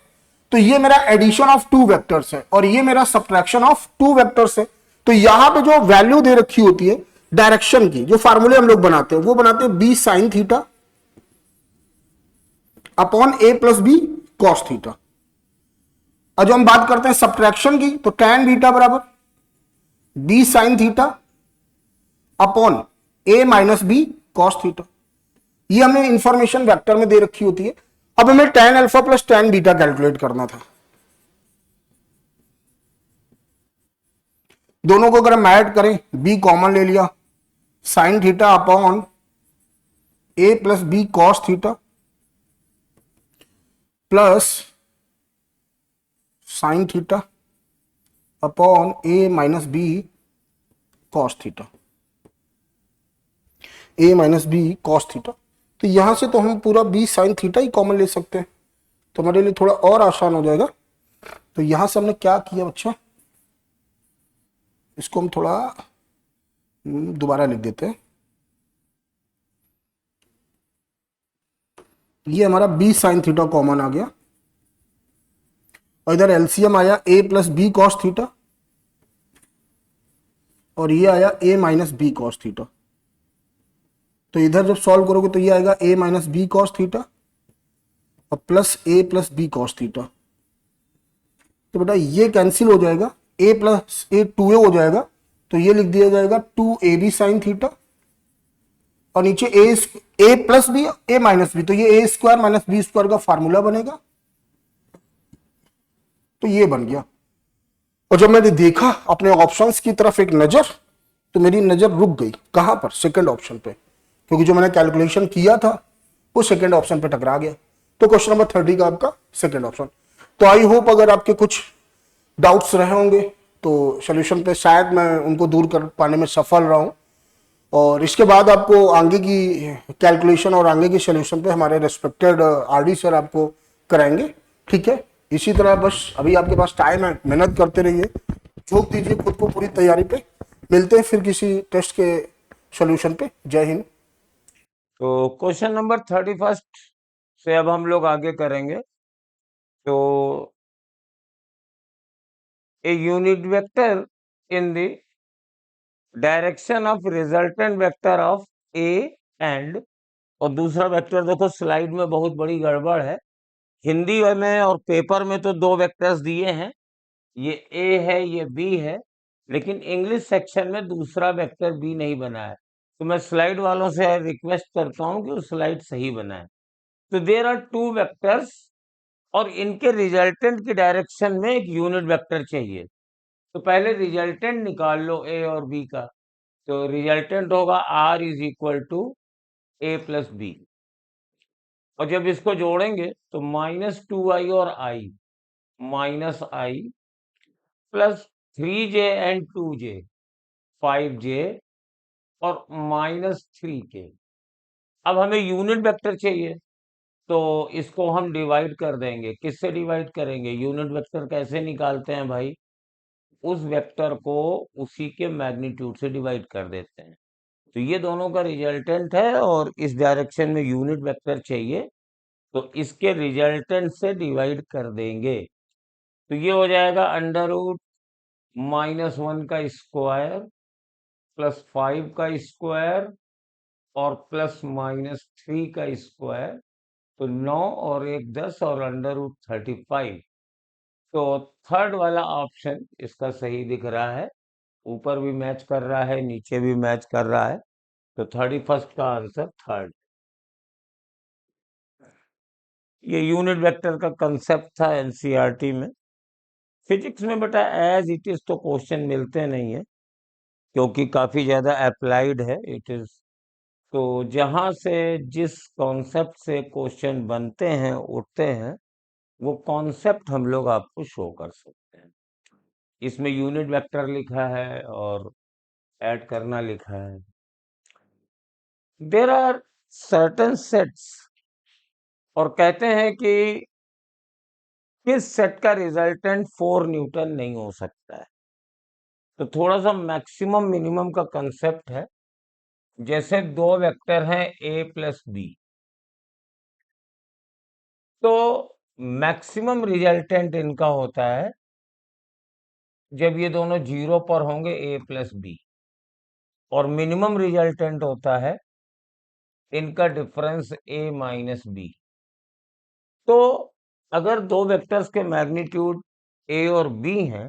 तो ये मेरा एडिशन ऑफ टू वेक्टर्स है और ये मेरा सब्ट्रैक्शन ऑफ टू वेक्टर्स है। तो यहां पे जो वैल्यू दे रखी होती है डायरेक्शन की, जो फार्मूले हम लोग बनाते हैं वो बनाते हैं B sine theta upon A plus B cos theta. और जो हम बात करते हैं सब्ट्रैक्शन की तो tan बीटा बराबर B sine theta upon A minus B cos theta. ये हमें इंफॉर्मेशन वेक्टर में दे रखी होती है। अब हमें tan alpha plus tan beta calculate करना था। दोनों को अगर हम ऐड करें, b कॉमन ले लिया, sine theta upon A plus B cos theta plus sine theta upon A minus B cos theta, A minus B cos theta. तो यहां से तो हम पूरा बी साइन थीटा ही कॉमन ले सकते हैं, तो हमारे लिए थोड़ा और आसान हो जाएगा। तो यहां से हमने क्या किया बच्चा, इसको हम थोड़ा दोबारा लिख देते हैं। ये हमारा बी साइन थीटा कॉमन आ गया और इधर एलसीएम आया ए प्लस बी कॉस थीटा और ये आया ए माइनस बी कॉस थीटा। तो इधर जब सॉल्व करोगे तो ये आएगा ए माइनस बी कॉस थीटा और प्लस ए प्लस बी कॉस थीटा। तो बेटा ये कैंसिल हो जाएगा, ए प्लस ए 2a हो जाएगा, तो ये लिख दिया जाएगा 2ab साइन थीटा और नीचे ए प्लस बी ए माइनस बी, तो ये ए स्क्वायर माइनस बी स्क्वायर का फार्मूला बनेगा। तो ये बन गया। और जब मैंने देखा अपने ऑप्शंस की तरफ एक नजर, तो मेरी नजर रुक गई कहां पर, सेकंड ऑप्शन पे, क्योंकि जो मैंने कैलकुलेशन किया था वो सेकंड ऑप्शन पे टकरा गया। तो क्वेश्चन नंबर 30 का आपका सेकंड ऑप्शन। तो आई होप अगर आपके कुछ डाउट्स रहे होंगे तो सॉल्यूशन पे शायद मैं उनको दूर कर पाने में सफल रहा हूं, और इसके बाद आपको आगे की कैलकुलेशन और आगे की सॉल्यूशन पे हमारे रेस्पेक्टेड आरडी सर आपको कराएंगे, ठीक है। इसी तरह बस अभी आपके पास टाइम है, मेहनत करते रहिए, झोंक दीजिए खुद को पूरी तैयारी पे। मिलते हैं फिर किसी टेस्ट के सॉल्यूशन पे। जय हिंद। तो क्वेश्चन नंबर 31 से अब हम लोग आगे करेंगे। तो a unit vector in the direction of resultant vector of A and, और दूसरा वेक्टर देखो स्लाइड में बहुत बड़ी गड़बड़ है, हिंदी में और पेपर में तो दो वेक्टर्स दिए हैं, ये ए है ये बी है, लेकिन इंग्लिश सेक्शन में दूसरा वेक्टर बी नहीं बना है। तो मैं स्लाइड वालों से रिक्वेस्ट करता हूं कि वो स्लाइड सही बनाए। तो देयर आर टू वेक्टर्स और इनके रिजल्टेंट की डायरेक्शन में एक यूनिट वेक्टर चाहिए। तो पहले रिजल्टेंट निकाल लो ए और बी का। तो रिजल्टेंट होगा R is equal to A plus B, और जब इसको जोड़ेंगे तो -2i और i minus i plus 3j and 2j 5j और -3k। अब हमें यूनिट वेक्टर चाहिए, तो इसको हम डिवाइड कर देंगे। किससे डिवाइड करेंगे? यूनिट वेक्टर कैसे निकालते हैं भाई? उस वेक्टर को उसी के मैग्नीट्यूड से डिवाइड कर देते हैं। तो ये दोनों का रिजल्टेंट है और इस डायरेक्शन में यूनिट वेक्टर चाहिए, तो इसके रिजल्टेंट से डिवाइड कर देंगे, तो ये हो जाएगा अंडर रूट -1 का स्क्वायर प्लस 5 का स्क्वायर और प्लस -3 का स्क्वायर, तो 9 और 1 10 और अंडर रूट 35। तो थर्ड वाला ऑप्शन इसका सही दिख रहा है, ऊपर भी मैच कर रहा है, नीचे भी मैच कर रहा है, तो 31st का आंसर थर्ड। ये यूनिट वेक्टर का कंसेप्ट था एनसीईआरटी में। फिजिक्स में बेटा एज इट इज तो क्वेश्चन मिलते नहीं है, क्योंकि काफी ज्यादा अप्लाइड है इट इज। तो जहां से जिस कॉन्सेप्ट से क्वेश्चन बनते हैं उठते हैं, वो कॉन्सेप्ट हम लोग आपको शो कर सकते हैं। इसमें यूनिट वेक्टर लिखा है और ऐड करना लिखा है। देर आर सर्टेन सेट्स, और कहते हैं कि किस सेट का रिजल्टेंट 4 न्यूटन नहीं हो सकता है। तो थोड़ा सा मैक्सिमम मिनिमम का कंसेप्ट है। जैसे दो वेक्टर हैं a प्लस बी, तो मैक्सिमम रिजल्टेंट इनका होता है जब ये दोनों 0 पर होंगे a प्लस बी, और मिनिमम रिजल्टेंट होता है इनका डिफरेंस a माइनस बी। तो अगर दो वेक्टर्स के मैग्नीट्यूड a और b हैं,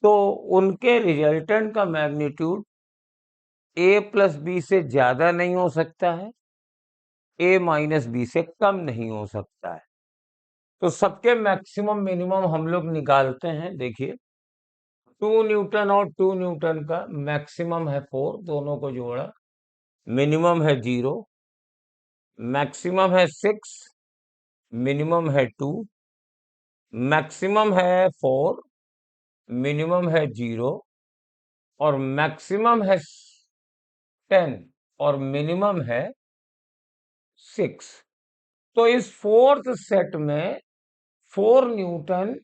तो उनके रिजल्टेंट का मैग्नीट्यूड a प्लस बी से ज्यादा नहीं हो सकता है, a माइनस बी से कम नहीं हो सकता है। तो सबके मैक्सिमम मिनिमम हम लोग निकालते हैं। देखिए 2 न्यूटन और 2 न्यूटन का मैक्सिमम है 4, दोनों को जोड़ा, मिनिमम है 0, मैक्सिमम है 6, मिनिमम है 2, मैक्सिमम है 4, मिनिमम है 0, और मैक्सिमम है 10 और मिनिमम है 6। तो इस फोर्थ सेट में 4 न्यूटन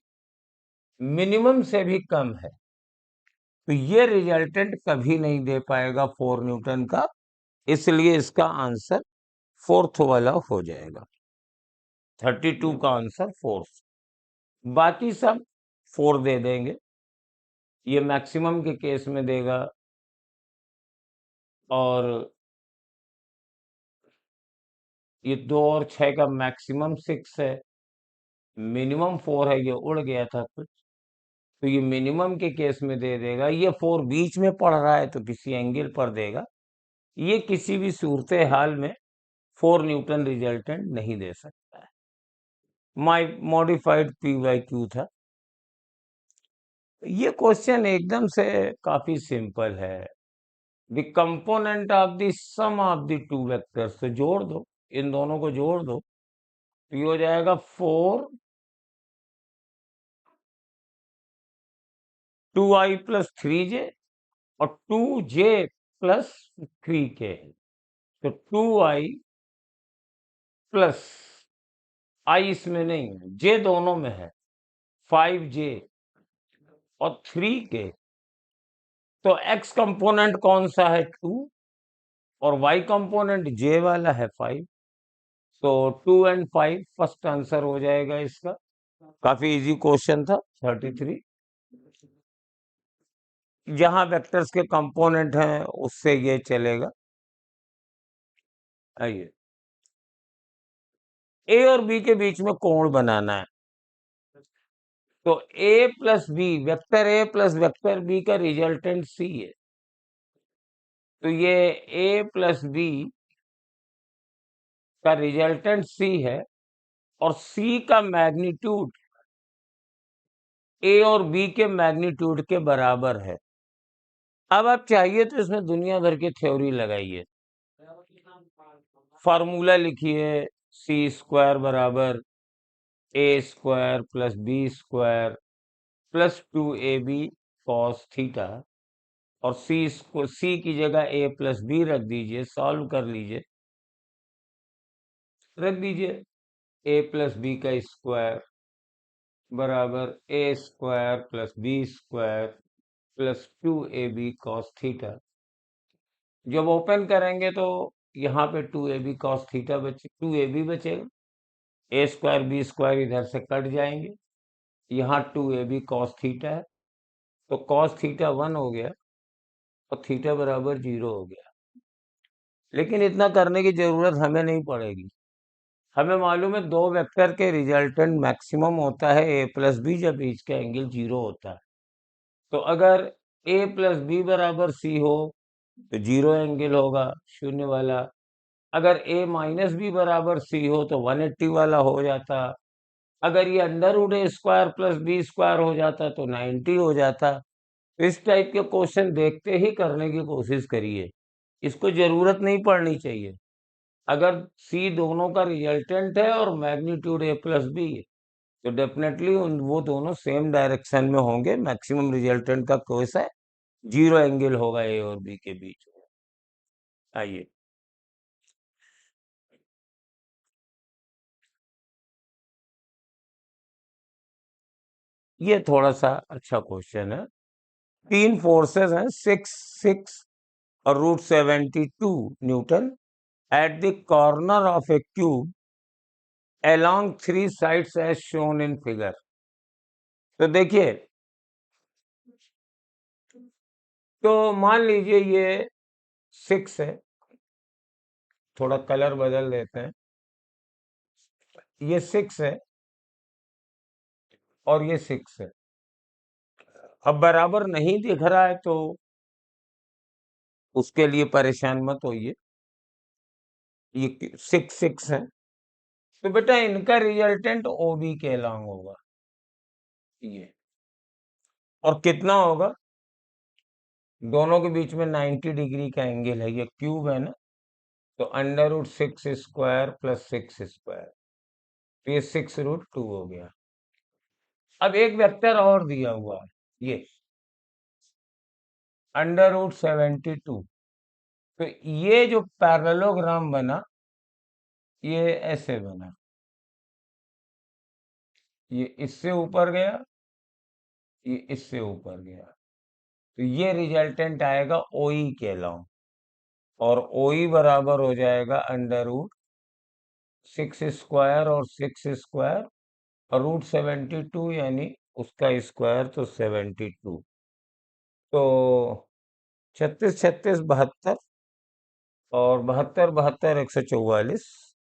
मिनिमम से भी कम है, तो ये रिजल्टेंट कभी नहीं दे पाएगा 4 न्यूटन का, इसलिए इसका आंसर फोर्थ वाला हो जाएगा। 32 का आंसर फोर्थ, बाकी सब 4 दे देंगे। ये मैक्सिमम के केस में देगा, और ये 2 और 6 का मैक्सिमम 6 है, मिनिमम 4 है, ये उड़ गया था कुछ, तो ये मिनिमम के केस में दे देगा। ये 4 बीच में पड़ रहा है तो किसी एंगल पर देगा। ये किसी भी सूरत हाल में 4 न्यूटन रिजल्टेंट नहीं दे सकता है। My modified P by Q था। ये क्वेश्चन एकदम से काफी सिंपल है। The component of the sum of the two vectors, तो जोड़ दो, इन दोनों को जोड़ दो, तो ये हो जाएगा 4 2i प्लस 3j और 2j प्लस 3k। तो 2i प्लस i इसमें नहीं है, j दोनों में है, 5j और 3k। तो x कंपोनेंट कौन सा है 2, और y कंपोनेंट j वाला है 5। तो 2 एंड 5 फर्स्ट आंसर हो जाएगा इसका। काफी इजी क्वेश्चन था। 33, जहां वेक्टर्स के कंपोनेंट हैं उससे ये चलेगा। आइए, ए और बी के बीच में कोण बनाना है। तो a plus B, vector a plus vector b का रिजल्टेंट c है, तो ये a प्लस बी का रिजल्टेंट c है, और c का मैग्नीट्यूड a और b के मैग्नीट्यूड के बराबर है। अब आप चाहिए तो इसमें दुनिया भर की थ्योरी लगाइए, फार्मूला लिखिए, सी स्क्वायर बराबर A square plus B square plus 2ab cos theta, और सी की जगह a प्लस बी रख दीजिए, सॉल्व कर लीजिए, रख दीजिए a प्लस बी का स्क्वायर बराबर a square plus B square plus 2ab cos theta. जब ओपन करेंगे तो यहाँ पे 2ab cos थीटा 2ab बचेगा, ए स्क्वायर बी स्क्वायर इधर से कट जाएंगे, यहाँ 2ab cos थीटा है, तो cos थीटा 1 हो गया और थीटा बराबर 0 हो गया। लेकिन इतना करने की जरूरत हमें नहीं पड़ेगी। हमें मालूम है दो वेक्टर के रिजल्टेंट मैक्सिमम होता है a प्लस बी जब बीच का एंगल 0 होता है। तो अगर a प्लस बी बराबर c हो तो 0 एंगल होगा, शून्य वाला। अगर a माइनस बी बराबर c हो तो 180 वाला हो जाता। अगर ये under root A square plus B square हो जाता तो 90 हो जाता। तो इस टाइप के क्वेश्चन देखते ही करने की कोशिश करिए, इसको जरूरत नहीं पड़नी चाहिए। अगर सी दोनों का रिजल्टेंट है और मैग्नीट्यूड ए प्लस बी है तो डेफिनेटली वो दोनों सेम डायरेक्शन में होंगे। मैक्सिमम रिजल्टेंट का केस है, 0 एंगल होगा ए और बी के बीच में। आइए, ये थोड़ा सा अच्छा क्वेश्चन है। तीन फोर्सेस हैं, 6 और √72 Newton at the corner of a cube along three sides as shown in figure। तो देखिए, तो मान लीजिए ये 6 है, थोड़ा कलर बदल देते हैं। ये 6 है और ये 6 है। अब बराबर नहीं दिख रहा है तो उसके लिए परेशान मत होइए। ये 6 है तो बेटा इनका रिजल्टेंट OB के अलॉन्ग होगा ये। और कितना होगा? दोनों के बीच में 90 डिग्री का एंगल है, ये क्यूब है ना, तो √6 स्क्वायर प्लस 6 स्क्वायर, तो ये 6√2 हो गया। अब एक वेक्टर और दिया हुआ है, ये √72। तो ये जो पैरेललोग्राम बना ये ऐसे बना, ये इससे ऊपर गया, ये इससे ऊपर गया, तो ये रिजल्टेंट आएगा OE के लॉन्ग। और OE बराबर हो जाएगा √6 स्क्वायर और 6 स्क्वायर और √72 यानी उसका स्क्वायर, तो 72। तो 36 36 72 और 72 72 144,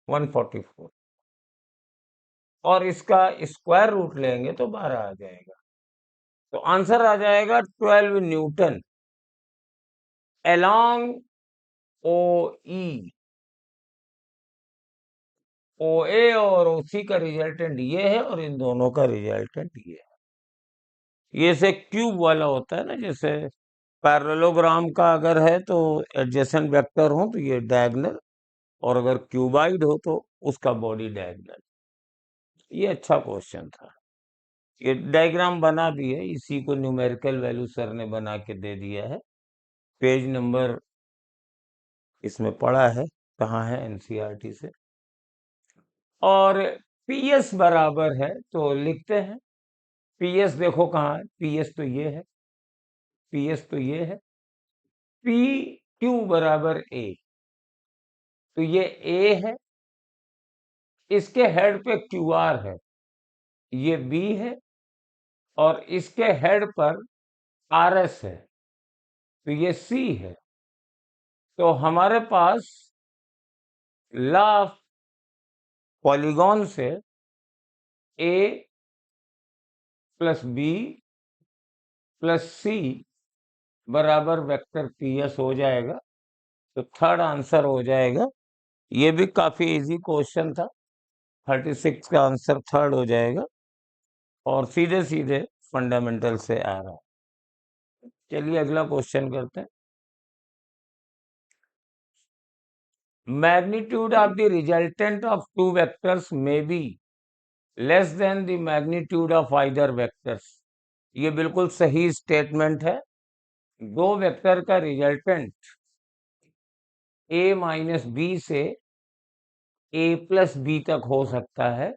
144। और इसका स्क्वायर रूट लेंगे तो 12 आ जाएगा। तो आंसर आ जाएगा 12 न्यूटन along OE। OA और OC का रिजल्टेंट ये है और इन दोनों का रिजल्टेंट ये है। ये से क्यूब वाला होता है ना, जैसे पैरेललोग्राम का अगर है तो एडजेसेंट वेक्टर हो तो ये डायगोनल, और अगर क्यूबाइड हो तो उसका बॉडी डायगोनल। ये अच्छा क्वेश्चन था। ये डायग्राम बना भी है, इसी को न्यूमेरिकल वैल्यू सर ने बना के दे दिया है। पेज नंबर इसमें पड़ा है, कहाँ है, NCERT से। और PS बराबर है तो लिखते हैं। PS देखो कहाँ है, PS तो ये है, PS तो ये है। PQ बराबर A, तो ये A है, इसके हेड पे QR है, ये B है, और इसके हेड पर RS है, तो ये C है। तो हमारे पास लॉ ऑफ पॉलीगॉन से A plus B plus C बराबर वेक्टर PS हो जाएगा। तो थर्ड आंसर हो जाएगा। ये भी काफी इजी क्वेश्चन था, 36 का आंसर थर्ड हो जाएगा और सीधे सीधे फंडामेंटल से आ रहा है। चलिए अगला क्वेश्चन करते हैं। Magnitude of the resultant of two vectors may be less than the magnitude of either vectors. ये बिल्कुल सही स्टेटमेंट है। दो वेक्टर का रिजल्टेंट A माइनस बी से A प्लस बी तक हो सकता है।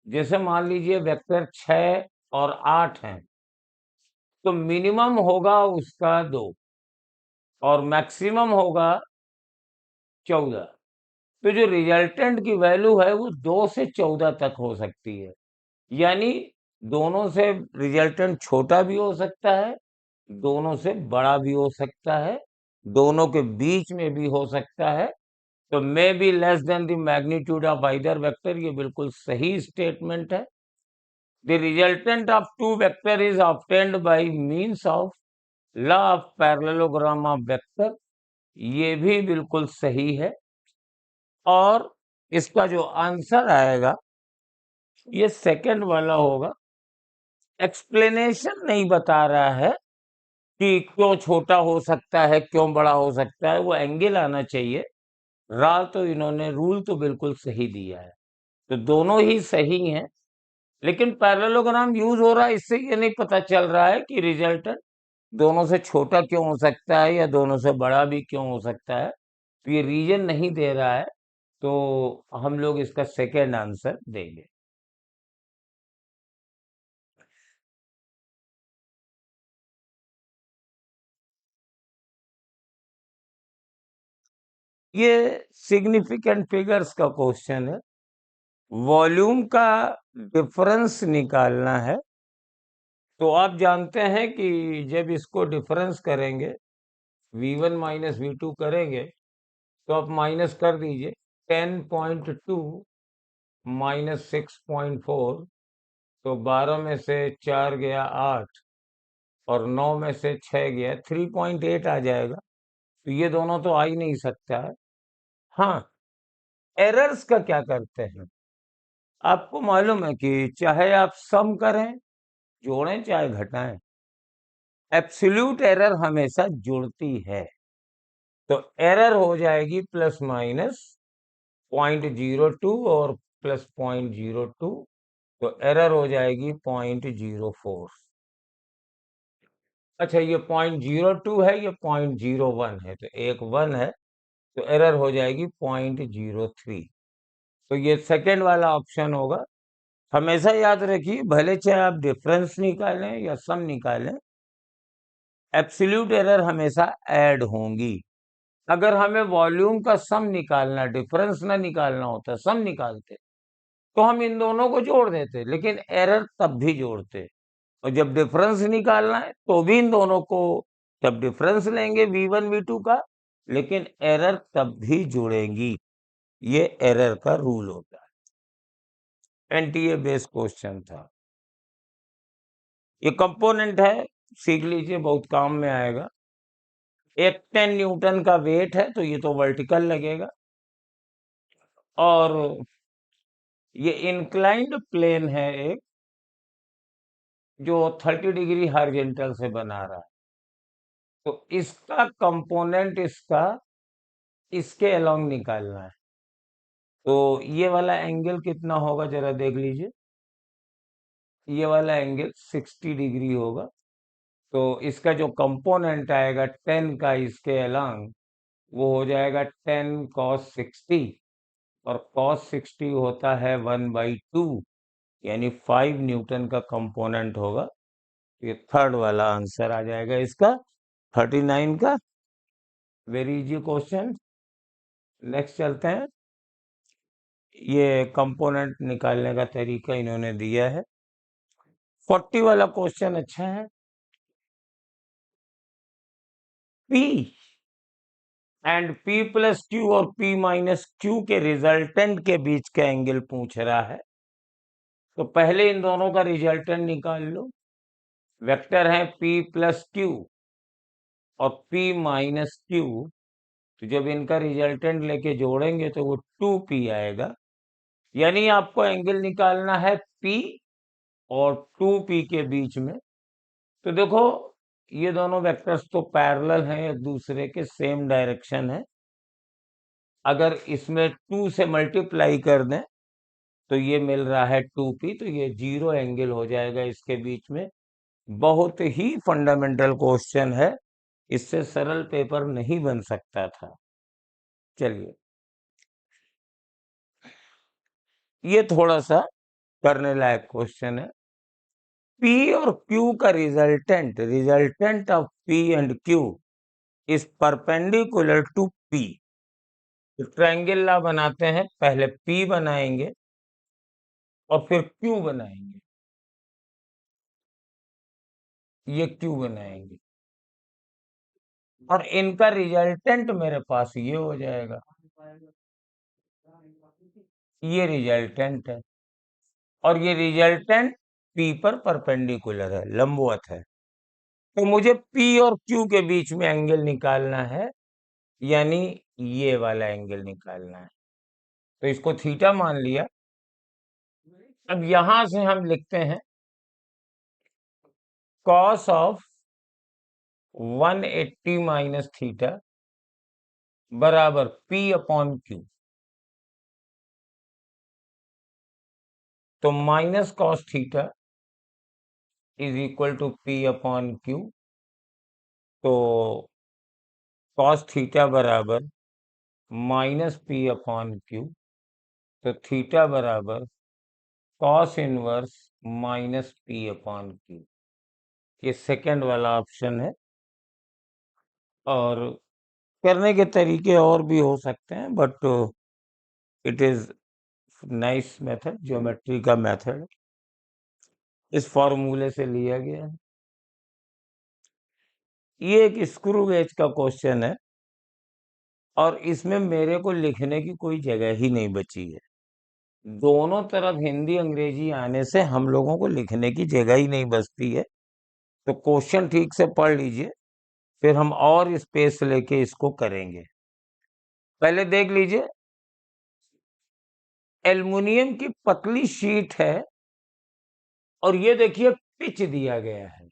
जैसे मान लीजिए वेक्टर 6 और 8 हैं, तो मिनिमम होगा उसका 2 और मैक्सिमम होगा 14। तो जो रिजल्टेंट की वैल्यू है वो 2 से 14 तक हो सकती है। यानी दोनों से रिजल्टेंट छोटा भी हो सकता है, दोनों से बड़ा भी हो सकता है, दोनों के बीच में भी हो सकता है। तो may be less than the magnitude of either vector, ये बिल्कुल सही स्टेटमेंट है। The resultant of two vector is obtained by means of law of parallelogram of vector, ये भी बिल्कुल सही है। और इसका जो आंसर आएगा ये सेकंड वाला होगा। एक्सप्लेनेशन नहीं बता रहा है कि क्यों छोटा हो सकता है, क्यों बड़ा हो सकता है, वो एंगल आना चाहिए। रूल तो बिल्कुल सही दिया है, तो दोनों ही सही हैं। लेकिन पैरेललोग्राम यूज हो रहा है, इससे ये नहीं पता चल रहा है कि रिजल्टेंट दोनों से छोटा क्यों हो सकता है या दोनों से बड़ा भी क्यों हो सकता है। तो ये रीजन नहीं दे रहा है, तो हम लोग इसका सेकेंड आंसर देंगे। ये सिग्निफिकेंट फिगर्स का क्वेश्चन है। वॉल्यूम का डिफरेंस निकालना है। तो आप जानते हैं कि जब इसको डिफरेंस करेंगे, V1 माइनस V2 करेंगे, तो आप माइनस कर दीजिए। 10.2 माइनस 6.4, तो 12 में से 4 गया 8 और 9 में से 6 गया 3.8 आ जाएगा। तो ये दोनों तो आ ही नहीं सकता है। हाँ, एरर्स का क्या करते हैं, आपको मालूम है कि चाहे आप सम करें, जोड़ें, चाहे घटाएं, एब्सोल्यूट एरर हमेशा जुड़ती है। तो एरर हो जाएगी प्लस माइनस 0.02 और प्लस 0.02, तो एरर हो जाएगी 0.04। अच्छा, ये 0.02 है, ये 0.01 है, तो एक 1 है, तो एरर हो जाएगी 0.03। तो ये सेकेंड वाला ऑप्शन होगा। हमेशा याद रखिए, भले चाहे आप डिफरेंस निकालें या सम निकालें, एब्सोल्यूट एरर हमेशा ऐड होंगी। अगर हमें वॉल्यूम का सम निकालना, डिफरेंस ना निकालना होता, सम निकालते, तो हम इन दोनों को जोड़ देते, लेकिन एरर तब भी जोड़ते। और जब डिफरेंस निकालना है तो भी इन दोनों को, तब डिफरेंस लेंगे V1 V2 का, लेकिन एरर तब भी जुड़ेंगी। ये एरर का रूल होता है। एनटीए बेस्ड क्वेश्चन था। ये कंपोनेंट है, सीख लीजिए, बहुत काम में आएगा। एक 10 न्यूटन का वेट है, तो ये तो वर्टिकल लगेगा। और ये इंक्लाइंड प्लेन है एक, जो 30 डिग्री हॉरिजॉन्टल से बना रहा है। तो इसका कंपोनेंट इसके अलोंग निकालना है। तो ये वाला एंगल कितना होगा जरा देख लीजिए। ये वाला एंगल 60 डिग्री होगा। तो इसका जो कंपोनेंट आएगा 10 का इसके अलोंग, वो हो जाएगा 10 cos 60, और cos 60 होता है 1/2, यानी 5 न्यूटन का कंपोनेंट होगा। ये थर्ड वाला आंसर आ जाएगा इसका, 39 का। Very easy question. नेक्स्ट चलते हैं। ये कंपोनेंट निकालने का तरीका इन्होंने दिया है। 40 वाला क्वेश्चन अच्छा है। P and P plus Q और P माइनस क्यू के रिजल्टेंट के बीच का एंगल पूछ रहा है। तो पहले इन दोनों का रिजल्टेंट निकाल लो। वेक्टर है P प्लस क्यू और P माइनस क्यू, तो जब इनका रिजल्टेंट लेके जोड़ेंगे तो वो 2P आएगा। यानी आपको एंगल निकालना है P और 2P के बीच में। तो देखो, ये दोनों वेक्टर्स तो पैरेलल हैं, एक दूसरे के सेम डायरेक्शन है। अगर इसमें 2 से मल्टीप्लाई कर दें तो ये मिल रहा है 2P, तो ये 0 एंगल हो जाएगा इसके बीच में। बहुत ही फंडामेंटल क्वेश्चन है, इससे सरल पेपर नहीं बन सकता था। चलिए, ये थोड़ा सा करने लायक क्वेश्चन है। P और Q का resultant of P and Q is perpendicular to P। तो ट्रायंगल ला बनाते हैं, पहले P बनाएंगे और फिर Q बनाएंगे, ये Q बनाएंगे और इनका रिजल्टेंट मेरे पास ये हो जाएगा, ये रिजल्टेंट है और ये रिजल्टेंट P पर परपेंडिकुलर है, लंबवत है। तो मुझे P और Q के बीच में एंगल निकालना है, यानी ये वाला एंगल निकालना है। तो इसको थीटा मान लिया। अब यहां से हम लिखते हैं कॉस ऑफ 180 माइनस थीटा बराबर P अपॉन Q। तो minus cos theta is equal to P upon Q। तो कॉस थीटा बराबर माइनस P अपॉन Q। तो थीटा बराबर cos inverse minus P upon Q। ये सेकंड वाला ऑप्शन है। और करने के तरीके और भी हो सकते हैं, but it is nice method, geometry का मेथड इस फॉर्मूले से लिया गया है। ये एक स्क्रू गेज का क्वेश्चन है और इसमें मेरे को लिखने की कोई जगह ही नहीं बची है। दोनों तरफ हिंदी अंग्रेजी आने से हम लोगों को लिखने की जगह ही नहीं बचती है। तो क्वेश्चन ठीक से पढ़ लीजिए, फिर हम और स्पेस लेके इसको करेंगे। पहले देख लीजिए, एल्युमिनियम की पतली शीट है और ये देखिए पिच दिया गया है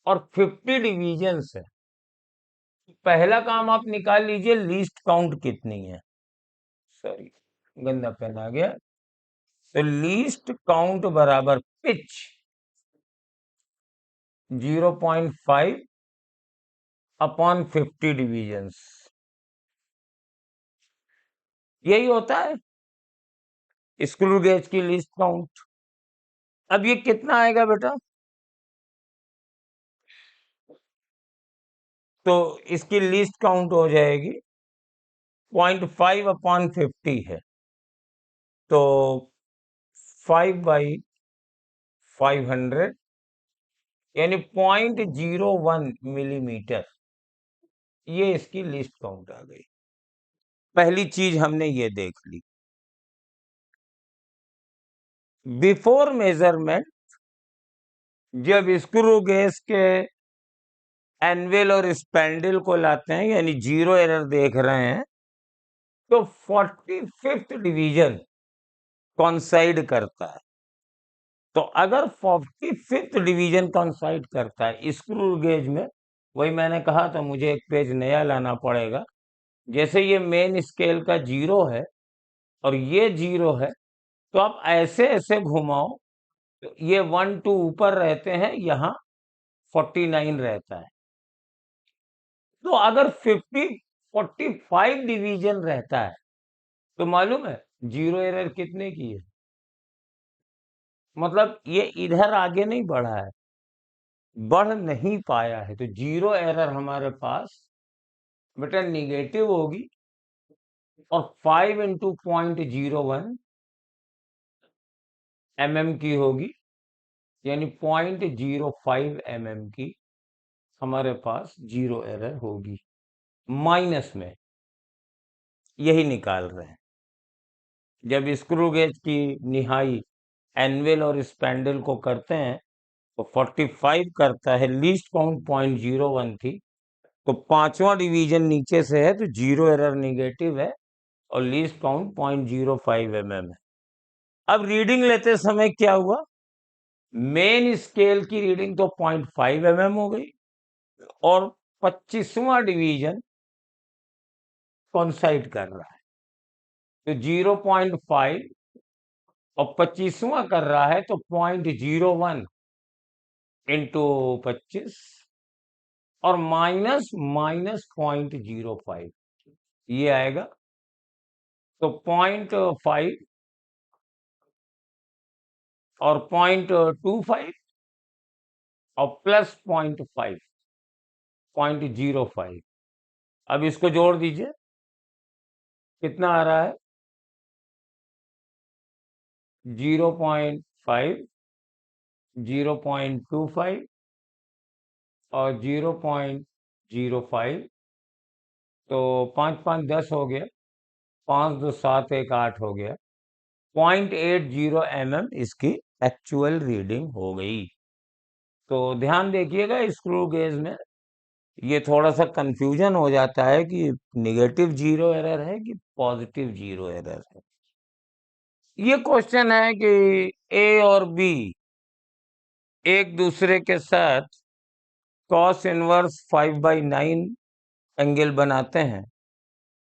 और 50 डिवीजन्स है। पहला काम आप निकाल लीजिए, लीस्ट काउंट कितनी है। सॉरी, गंदा पेन आ गया। तो लीस्ट काउंट बराबर पिच 0.5 अपॉन 50 डिवीजन्स, यही होता है स्क्रू गेज की लीस्ट काउंट। अब ये कितना आएगा बेटा? तो इसकी लीस्ट काउंट हो जाएगी 0.5 अपॉन 50 है, तो 5/500 यानी 0.01 मिलीमीटर, ये इसकी लिस्ट काउंट आ गई। पहली चीज हमने ये देख ली। बिफोर मेजरमेंट, जब स्क्रू गेज के एनवेल और स्पैंडल को लाते हैं, यानी जीरो एरर देख रहे हैं, तो 45th डिवीजन कॉन्साइड करता है। तो अगर 45th डिवीजन कॉन्साइड करता है स्क्रू गेज में, वही मैंने कहा था मुझे एक पेज नया लाना पड़ेगा। जैसे ये मेन स्केल का 0 है और ये 0 है, तो आप ऐसे ऐसे घुमाओ, तो ये 1 2 ऊपर रहते हैं, यहाँ 49 रहता है। तो अगर 45 डिवीजन रहता है, तो मालूम है जीरो एरर कितने की है? मतलब ये इधर आगे नहीं बढ़ा है, बढ़ नहीं पाया है। तो जीरो एरर हमारे पास बेटा निगेटिव होगी और 5 इंटू 0.01 mm की होगी, यानी 0.05 mm की हमारे पास जीरो एरर होगी। माइनस में यही निकाल रहे हैं। जब स्क्रू गेज की निहाई एनवेल और स्पैंडल को करते हैं तो 45 करता है, लीस्ट काउंट 0.01 थी, तो पांचवा डिवीजन नीचे से है, तो जीरो एरर निगेटिव है और लीस्ट काउंट 0.05 mm है। अब रीडिंग लेते समय क्या हुआ, मेन स्केल की रीडिंग तो 0.5 mm हो गई और 25वां डिवीजन कॉन्साइड कर रहा है, तो 0.5 और 25वां कर रहा है, तो 0.01 इंटू 25 और माइनस 0.05, ये आएगा। तो 0.5 और 0.25 और प्लस 0.5, 0.05। अब इसको जोड़ दीजिए, कितना आ रहा है? 0.5, 0.25 और 0.05, तो 5 5 10 हो गया, 5 2 7 1 8 हो गया। 0.80 mm इसकी एक्चुअल रीडिंग हो गई। तो ध्यान देखिएगा, स्क्रू गेज में ये थोड़ा सा कंफ्यूजन हो जाता है कि निगेटिव जीरो एरर है कि पॉजिटिव जीरो एरर है। ये क्वेश्चन है कि ए और बी एक दूसरे के साथ cos इनवर्स 5/9 एंगल बनाते हैं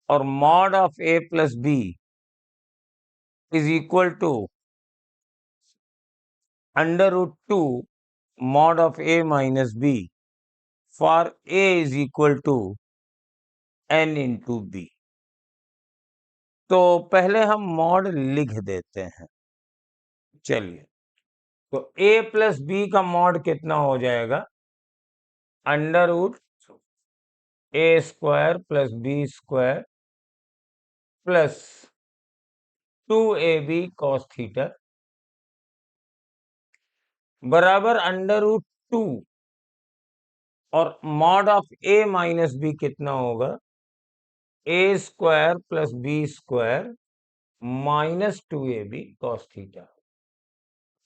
और mod of a plus b is equal to √2 mod of a minus b for a is equal to n into b। तो पहले हम मॉड लिख देते हैं। चलिए, तो a प्लस बी का मॉड कितना हो जाएगा? √a² plus b² plus 2ab cos theta बराबर √2, और mod of a minus b कितना होगा? a² plus b² minus 2ab cos theta.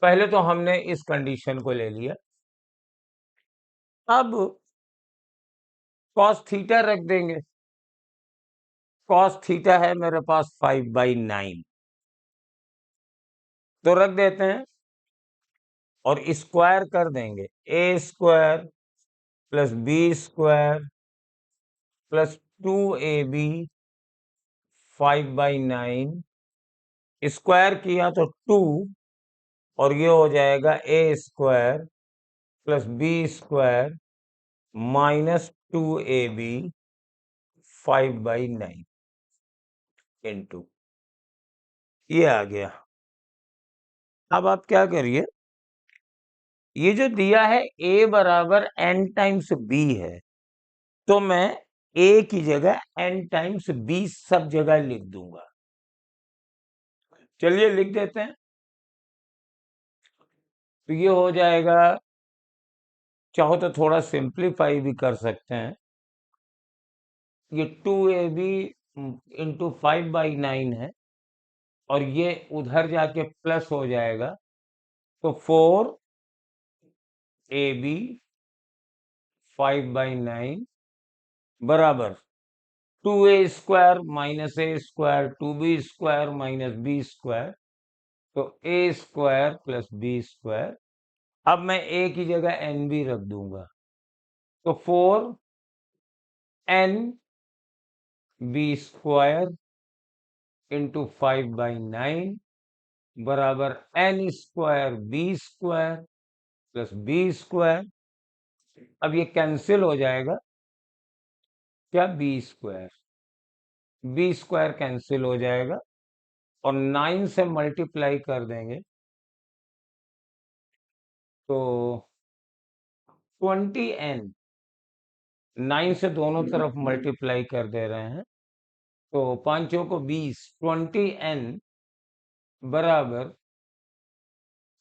पहले तो हमने इस कंडीशन को ले लिया। अब cos थीटा रख देंगे। cos थीटा है मेरे पास 5/9, तो रख देते हैं और स्क्वायर कर देंगे। a² plus b² plus 2ab 5/9 square किया तो 2, और ये हो जाएगा a² plus b² minus 2ab 5/9 into, ये आ गया। अब आप क्या करिए, ये जो दिया है a बराबर n टाइम्स b है, तो मैं a की जगह n टाइम्स b सब जगह लिख दूंगा। चलिए लिख देते हैं। तो ये हो जाएगा, चाहो तो थोड़ा सिंप्लीफाई भी कर सकते हैं। ये 2ab इंटू 5/9 है, और ये उधर जाके प्लस हो जाएगा, तो 4ab 5/9 बराबर 2a² minus a² 2b² minus b², तो a² प्लस b²। अब मैं a की जगह n भी रख दूंगा, तो 4n b² इंटू 5/9 बराबर n² b² प्लस b²। अब ये कैंसिल हो जाएगा, क्या? b² कैंसिल हो जाएगा, और 9 से मल्टीप्लाई कर देंगे तो 20n, 9 से दोनों तरफ मल्टीप्लाई कर दे रहे हैं, तो 5 को 20, 20n बराबर,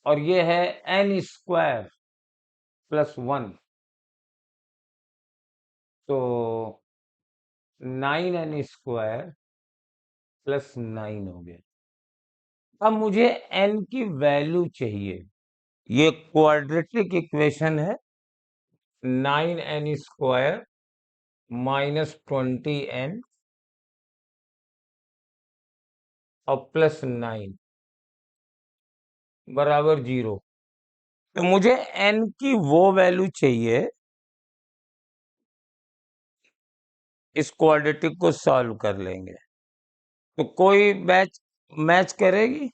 और ये है n² प्लस 1, तो 9n² प्लस 9 हो गया। अब मुझे n की वैल्यू चाहिए। ये क्वाड्रेटिक इक्वेशन है। 9n² माइनस 20n और प्लस 9 बराबर 0। तो मुझे n की वो वैल्यू चाहिए, इस क्वाड्रेटिक को सॉल्व कर लेंगे। तो कोई मैच मैच करेगी?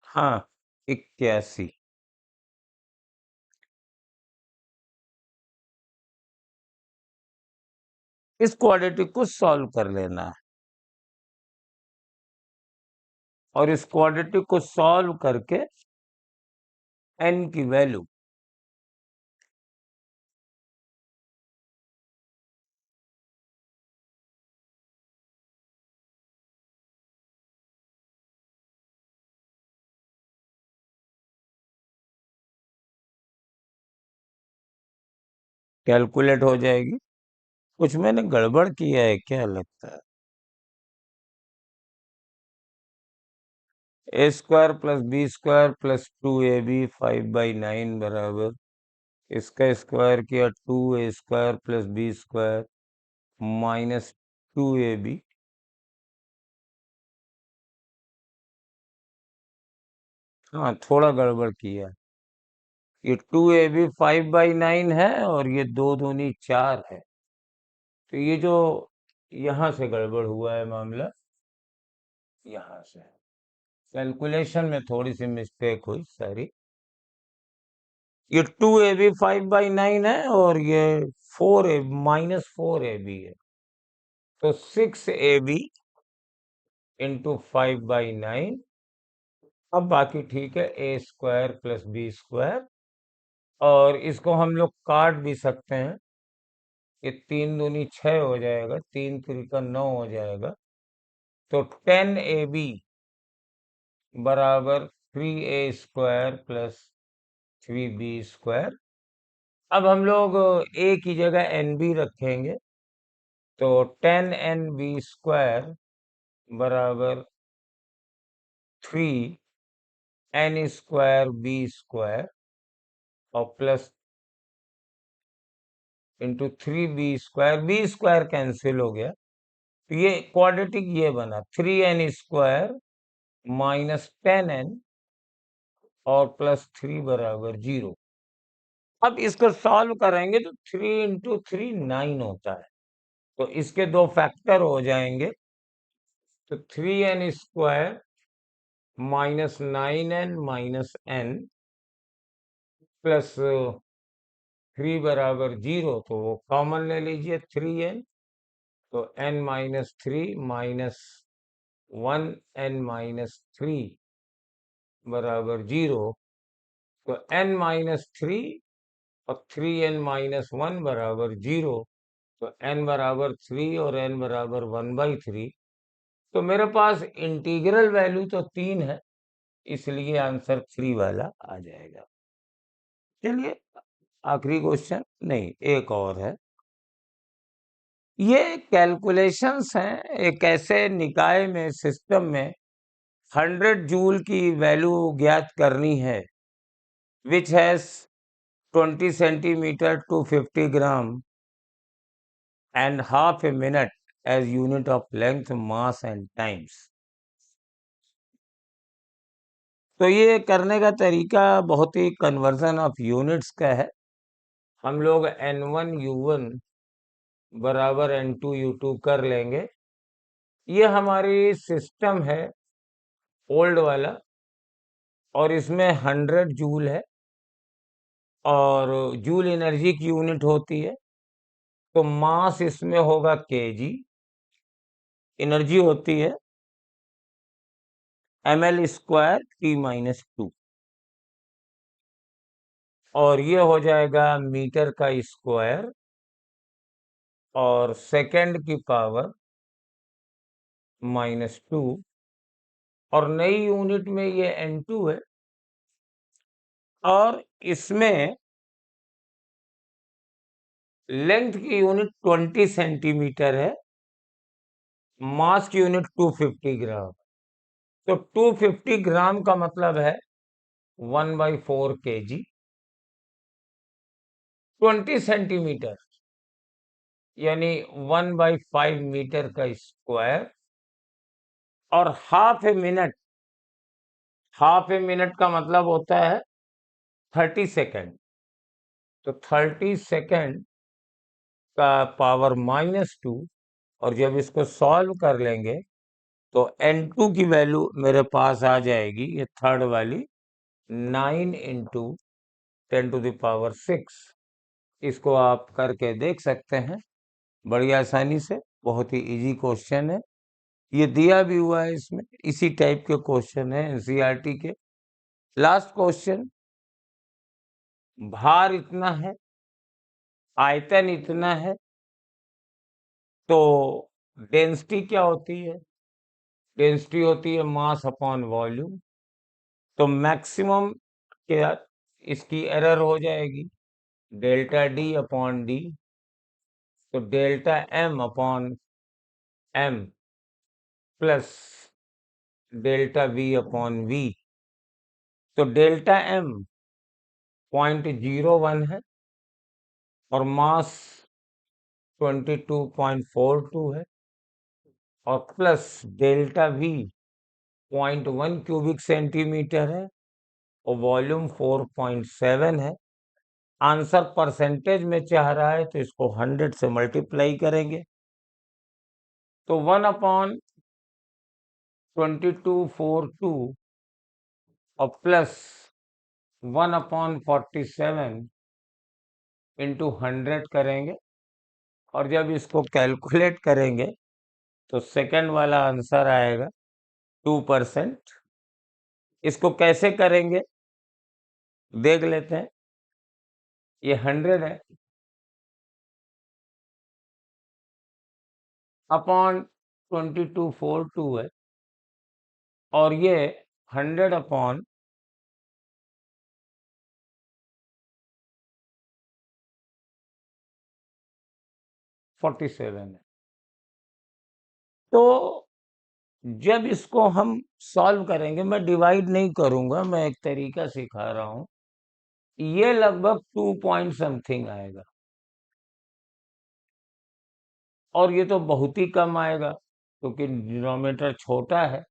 हाँ, 81। इस क्वाड्रेटिक को सॉल्व कर लेना है, और इस क्वाड्रेटिक को सॉल्व करके n की वैल्यू कैलकुलेट हो जाएगी। कुछ मैंने गड़बड़ किया है क्या लगता है? A square plus B square plus 2ab 5/9 बराबर, इसका स्क्वायर किया 2a square plus B square minus 2ab। हाँ, थोड़ा गड़बड़ किया। ये 2ab 5/9 है और ये 2 दूनी 4 है। तो ये जो यहाँ से गड़बड़ हुआ है मामला, यहाँ से कैलकुलेशन में थोड़ी सी मिस्टेक हुई, सॉरी। ये 2ab 5/9 है और ये 4ab -4ab है, तो 6ab इंटू 5/9। अब बाकी ठीक है, A square plus B square, और इसको हम लोग काट भी सकते हैं। ये 3 दूनी 6 हो जाएगा, 3 3 9 हो जाएगा, तो 10ab बराबर 3a square plus 3b square. अब हम लोग a की जगह nb रखेंगे, तो 10nb स्क्वायर बराबर 3n स्क्वायर b स्क्वायर और plus into 3b square cancel हो गया, तो ये क्वाड्रेटिक ये बना 3n स्क्वायर माइनस 10n और प्लस 3 बराबर 0। अब इसको सॉल्व करेंगे तो 3 इंटू 3 9 होता है, तो इसके दो फैक्टर हो जाएंगे, तो 3n square minus 9n minus n plus 3 बराबर 0, तो वो कॉमन ले लीजिए 3n, तो n minus 3 minus 1n minus 3 बराबर 0, तो n माइनस 3 और 3n माइनस 1 बराबर 0, तो n बराबर 3 और n बराबर 1/3। तो मेरे पास इंटीग्रल वैल्यू तो 3 है, इसलिए आंसर 3 वाला आ जाएगा। चलिए, आखिरी क्वेश्चन नहीं, एक और है। ये कैलकुलेशंस हैं एक ऐसे निकाय में, सिस्टम में 100 जूल की वैल्यू ज्ञात करनी है, which has 20 centimetre to 50 gram and half a minute as unit of length, mass and times। तो ये करने का तरीका बहुत ही कन्वर्जन ऑफ यूनिट्स का है। हम लोग n1u1 बराबर n2u2 कर लेंगे। ये हमारी सिस्टम है ओल्ड वाला, और इसमें 100 जूल है, और जूल एनर्जी की यूनिट होती है, तो मास इसमें होगा केजी, एनर्जी होती है ml स्क्वायर T-2, और ये हो जाएगा मीटर का स्क्वायर और सेकंड की पावर -2, और नई यूनिट में ये n2 है, और इसमें लेंथ की यूनिट 20 सेंटीमीटर है, मास की यूनिट 250 ग्राम। तो 250 ग्राम का मतलब है 1/4 kg। 20 सेंटीमीटर यानी 1/5 मीटर का स्क्वायर, और हाफ ए मिनट का मतलब होता है 30 सेकेंड, तो 30 सेकेंड का पावर -2, और जब इसको सॉल्व कर लेंगे तो n2 की वैल्यू मेरे पास आ जाएगी, ये थर्ड वाली, 9 इंटू 10⁶। इसको आप करके देख सकते हैं बड़ी आसानी से, बहुत ही इजी क्वेश्चन है। ये दिया भी हुआ है, इसमें इसी टाइप के क्वेश्चन है एनसीईआरटी के। लास्ट क्वेश्चन, भार इतना है, आयतन इतना है, तो डेंसिटी क्या होती है? डेंसिटी होती है मास अपॉन वॉल्यूम। तो मैक्सिमम क्या इसकी एरर हो जाएगी, डेल्टा डी अपॉन डी। तो delta m upon m plus delta v upon v. तो डेल्टा एम 0.01 है और मास 22.42 है, और plus delta v 0.1 cubic centimetre है और वॉल्यूम 4.7 है। आंसर परसेंटेज में चाह रहा है तो इसको 100 से मल्टीप्लाई करेंगे, तो 1/2242 और प्लस 1/47 इंटू 100 करेंगे, और जब इसको कैलकुलेट करेंगे तो सेकंड वाला आंसर आएगा 2%। इसको कैसे करेंगे देख लेते हैं। ये 100 है अपॉन 2242 है, और ये 100 अपॉन 47 है। तो जब इसको हम सॉल्व करेंगे, मैं डिवाइड नहीं करूंगा, मैं एक तरीका सिखा रहा हूं, ये लगभग 2 पॉइंट समथिंग आएगा, और ये तो बहुत ही कम आएगा क्योंकि डिनोमिनेटर छोटा है,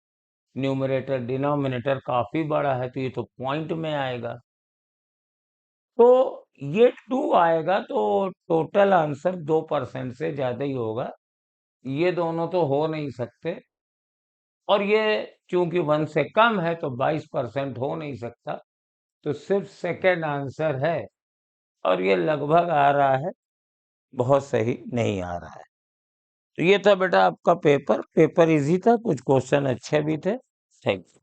न्यूमरेटर डिनोमिनेटर काफी बड़ा है, तो ये तो पॉइंट में आएगा। तो ये 2 आएगा, तो टोटल आंसर 2% से ज्यादा ही होगा। ये दोनों तो हो नहीं सकते, और ये चूंकि 1 से कम है तो 22% हो नहीं सकता, तो सिर्फ सेकेंड आंसर है, और ये लगभग आ रहा है, बहुत सही नहीं आ रहा है। तो ये था बेटा आपका पेपर इजी था, कुछ क्वेश्चन अच्छे भी थे। Thank you.